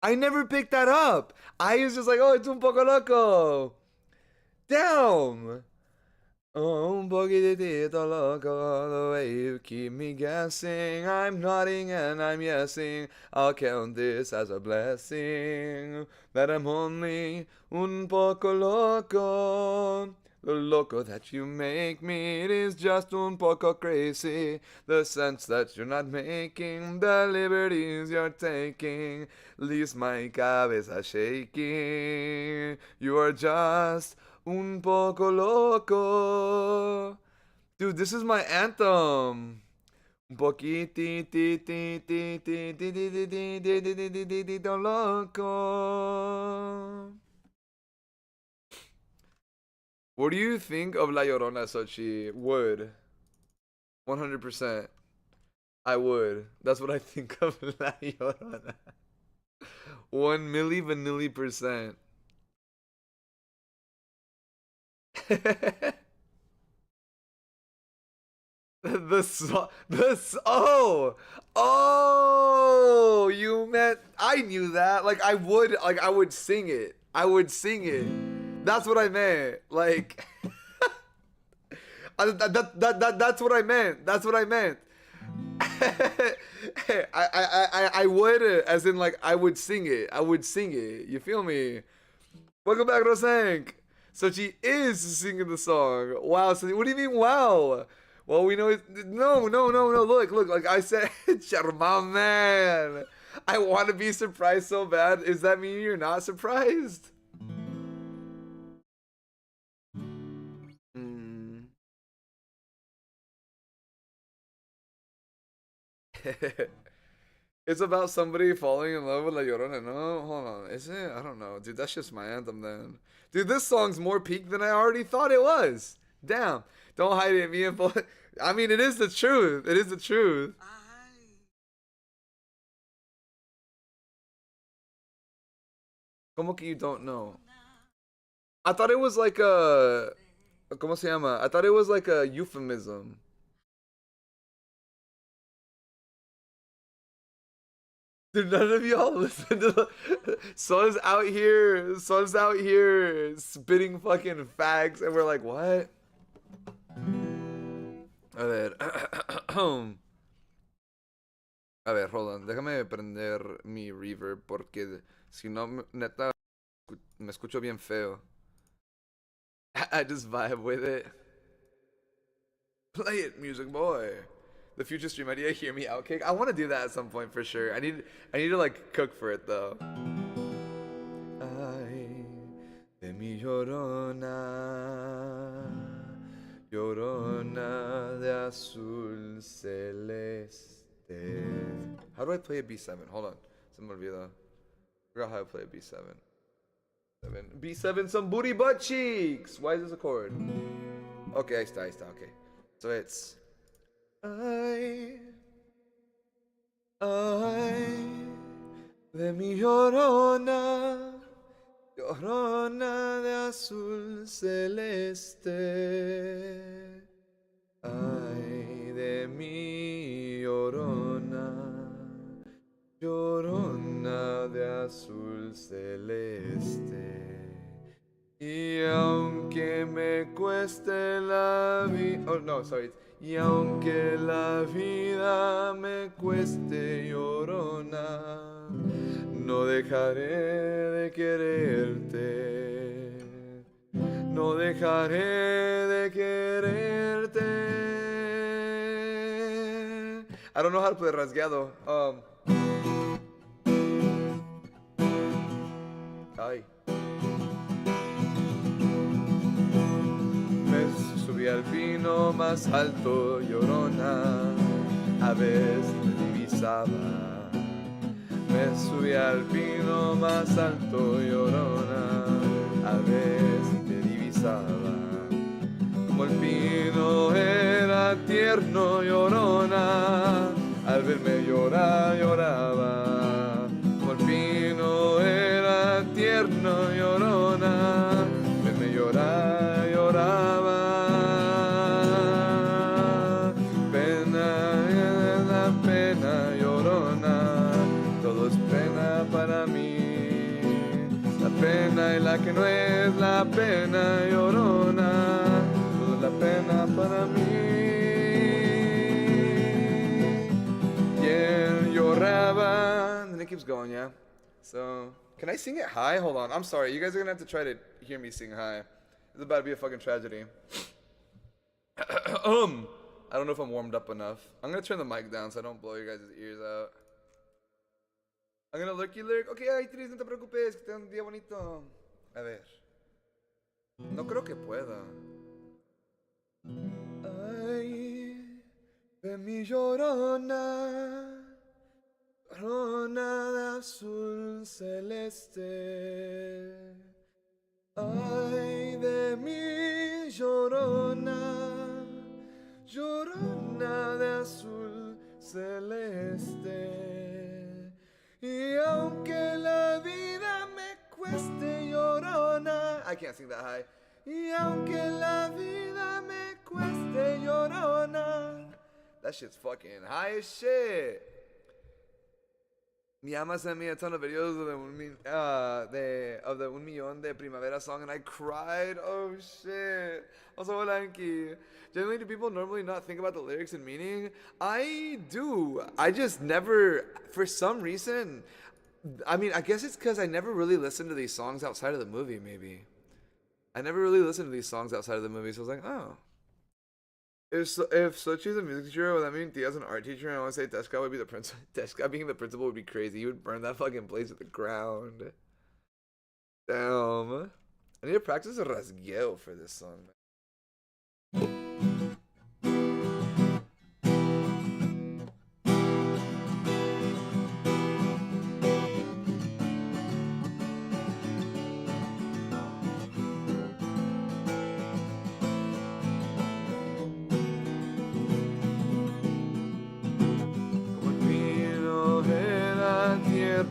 I never picked that up. I was just like, oh, it's un poco loco. Damn. Oh, un poquitito loco, the way you keep me guessing. I'm nodding and I'm yesing. I'll count this as a blessing. That I'm only un poco loco. The loco that you make me, it is just un poco crazy. The sense that you're not making, the liberties you're taking, leaves my cabeza shaking. You are just un poco loco. Dude, this is my anthem. Un poquitito loco. What do you think of La Llorona, Sochi? Would. 100%. I would. That's what I think of La Llorona. 1 milli vanilli percent. Oh, you meant, I knew that. Like I would sing it. I would sing it. That's what I meant. Like, that's what I meant. That's what I meant. I would, as in like I would sing it. I would sing it. You feel me? Welcome back, Rosank. So she is singing the song. Wow. So what do you mean, wow? Well, we know it. No. Look. Like I said, Charma man. I want to be surprised so bad. Does that mean you're not surprised? It's about somebody falling in love with La Llorona. No, hold on. Is it? I don't know. Dude, that's just my anthem then. Dude, this song's more peak than I already thought it was. Damn. Don't hide it, me and I mean, it is the truth. It is the truth. Como que you don't know? I thought it was like a... ¿Cómo se llama? I thought it was like a euphemism. Dude, none of y'all listen to the... Son's out here spitting fucking facts and we're like, what? A ver. A ver, hold on. Déjame prender mi reverb porque si no, neta, me escucho bien feo. I just vibe with it. Play it, music boy. The future stream idea, hear me out cake. I want to do that at some point for sure. I need to like cook for it though. Ay, de mi llorona, llorona de azul celeste. How do I play a B7? Hold on. Se me olvidó. I forgot how to play a B7. B7, some booty butt cheeks. Why is this a chord? Okay, ahí está. Okay. So it's ay, de mi llorona, llorona de azul celeste. Ay, de mi llorona, llorona de azul celeste. Y aunque me cueste la vida... Oh, no, sorry. Y aunque la vida me cueste, llorona, no dejaré de quererte. No dejaré de quererte. I don't know how to play rasgueado. Ay. Me subí al pino más alto, llorona, a ver si te divisaba. Me subí al pino más alto, llorona, a ver si te divisaba. Como el pino era tierno, llorona, al verme llorar, lloraba. Como el pino era tierno, llorona, verme llorar, lloraba. llorona, toda la pena para mí. Yeah, lloraba. And it keeps going, yeah? So, can I sing it high? Hold on. I'm sorry. You guys are gonna have to try to hear me sing high. It's about to be a fucking tragedy. I don't know if I'm warmed up enough. I'm gonna turn the mic down so I don't blow your guys' ears out. I'm gonna lurky lyric. Okay, ay, Tris, no te preocupes, que tengas un día bonito. A ver. No creo que pueda. Ay, ve mi llorona, llorona de azul celeste. Ay, de mi llorona, llorona de azul celeste. Y aunque la vida me cueste llorona. I can't sing that high. Y aunque la vida me cueste llorona. That shit's fucking high as shit. Mi ama sent me a ton of videos of the Un Millón de Primavera song, and I cried. Oh shit. Also, Olanki. Generally, do people normally not think about the lyrics and meaning? I do. I just never, for some reason, I mean, I guess it's because I never really listened to these songs outside of the movie, maybe. I never really listened to these songs outside of the movie, so I was like, oh. If Sochi's a music teacher, would that mean Tia's an art teacher? And I want to say Deska would be the principal. Deska being the principal would be crazy. He would burn that fucking place to the ground. Damn. I need to practice a rasgueo for this song.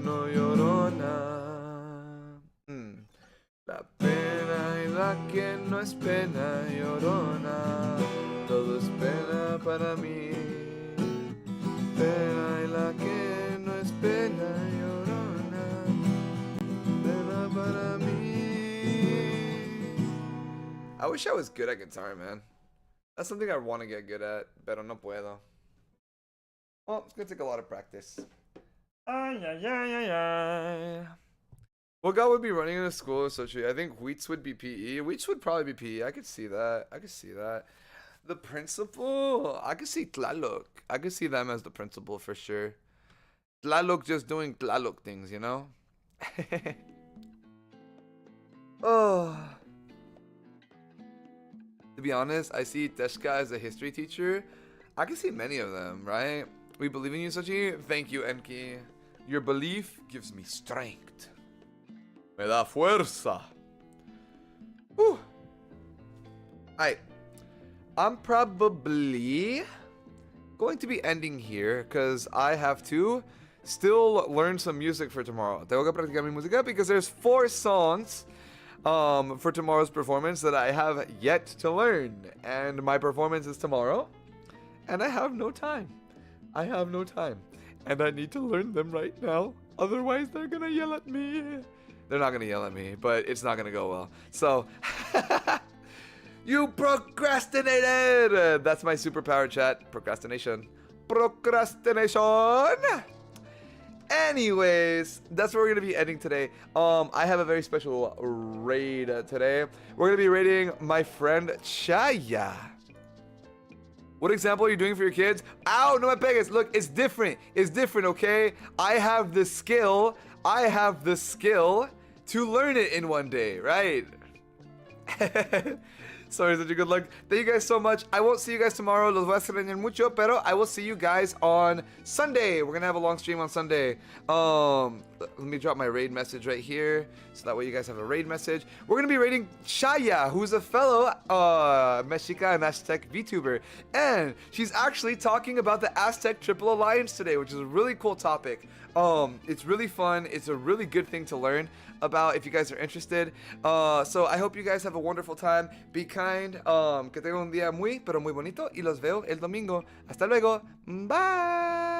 No llorona. La pena y la que no es pena llorona. Todo es pena para mí. Pena y la que no es pena llorona. Pena para mí. I wish I was good at guitar, man. That's something I want to get good at, pero no puedo. Well, it's gonna take a lot of practice. Ay, ay, ay, ay, ay. What guy would be running in a school associate? I think Wheats would be PE. Wheats would probably be PE. I could see that. I could see that. The principal? I could see Tlaloc. I could see them as the principal for sure. Tlaloc just doing Tlaloc things, you know? Oh. To be honest, I see Teshka as a history teacher. I can see many of them, right? We believe in you, Sochi. Thank you, Enki. Your belief gives me strength. Me da fuerza. Whew. Alright. I'm probably going to be ending here because I have to still learn some music for tomorrow. Tengo que practicar mi música because there's 4 songs for tomorrow's performance that I have yet to learn. And my performance is tomorrow. And I have no time. I have no time. And I need to learn them right now. Otherwise, they're gonna yell at me. They're not gonna yell at me, but it's not gonna go well. So, you procrastinated! That's my superpower, chat. Procrastination. Procrastination! Anyways, that's where we're gonna be ending today. I have a very special raid today. We're gonna be raiding my friend Chaya. What example are you doing for your kids? Ow, no me pegues. Look, it's different. It's different, okay? I have the skill to learn it in one day, right? Sorry, such a good luck. Thank you guys so much. I won't see you guys tomorrow. Los voy a extrañar mucho, pero I will see you guys on Sunday. We're gonna have a long stream on Sunday. Let me drop my raid message right here, so that way you guys have a raid message. We're gonna be raiding Chaya, who's a fellow Mexica and Aztec VTuber, and she's actually talking about the Aztec Triple Alliance today, which is a really cool topic. It's really fun. It's a really good thing to learn about if you guys are interested. So I hope you guys have a wonderful time. Be kind. Que tengan un día muy, pero muy bonito. Y los veo el domingo. Hasta luego. Bye.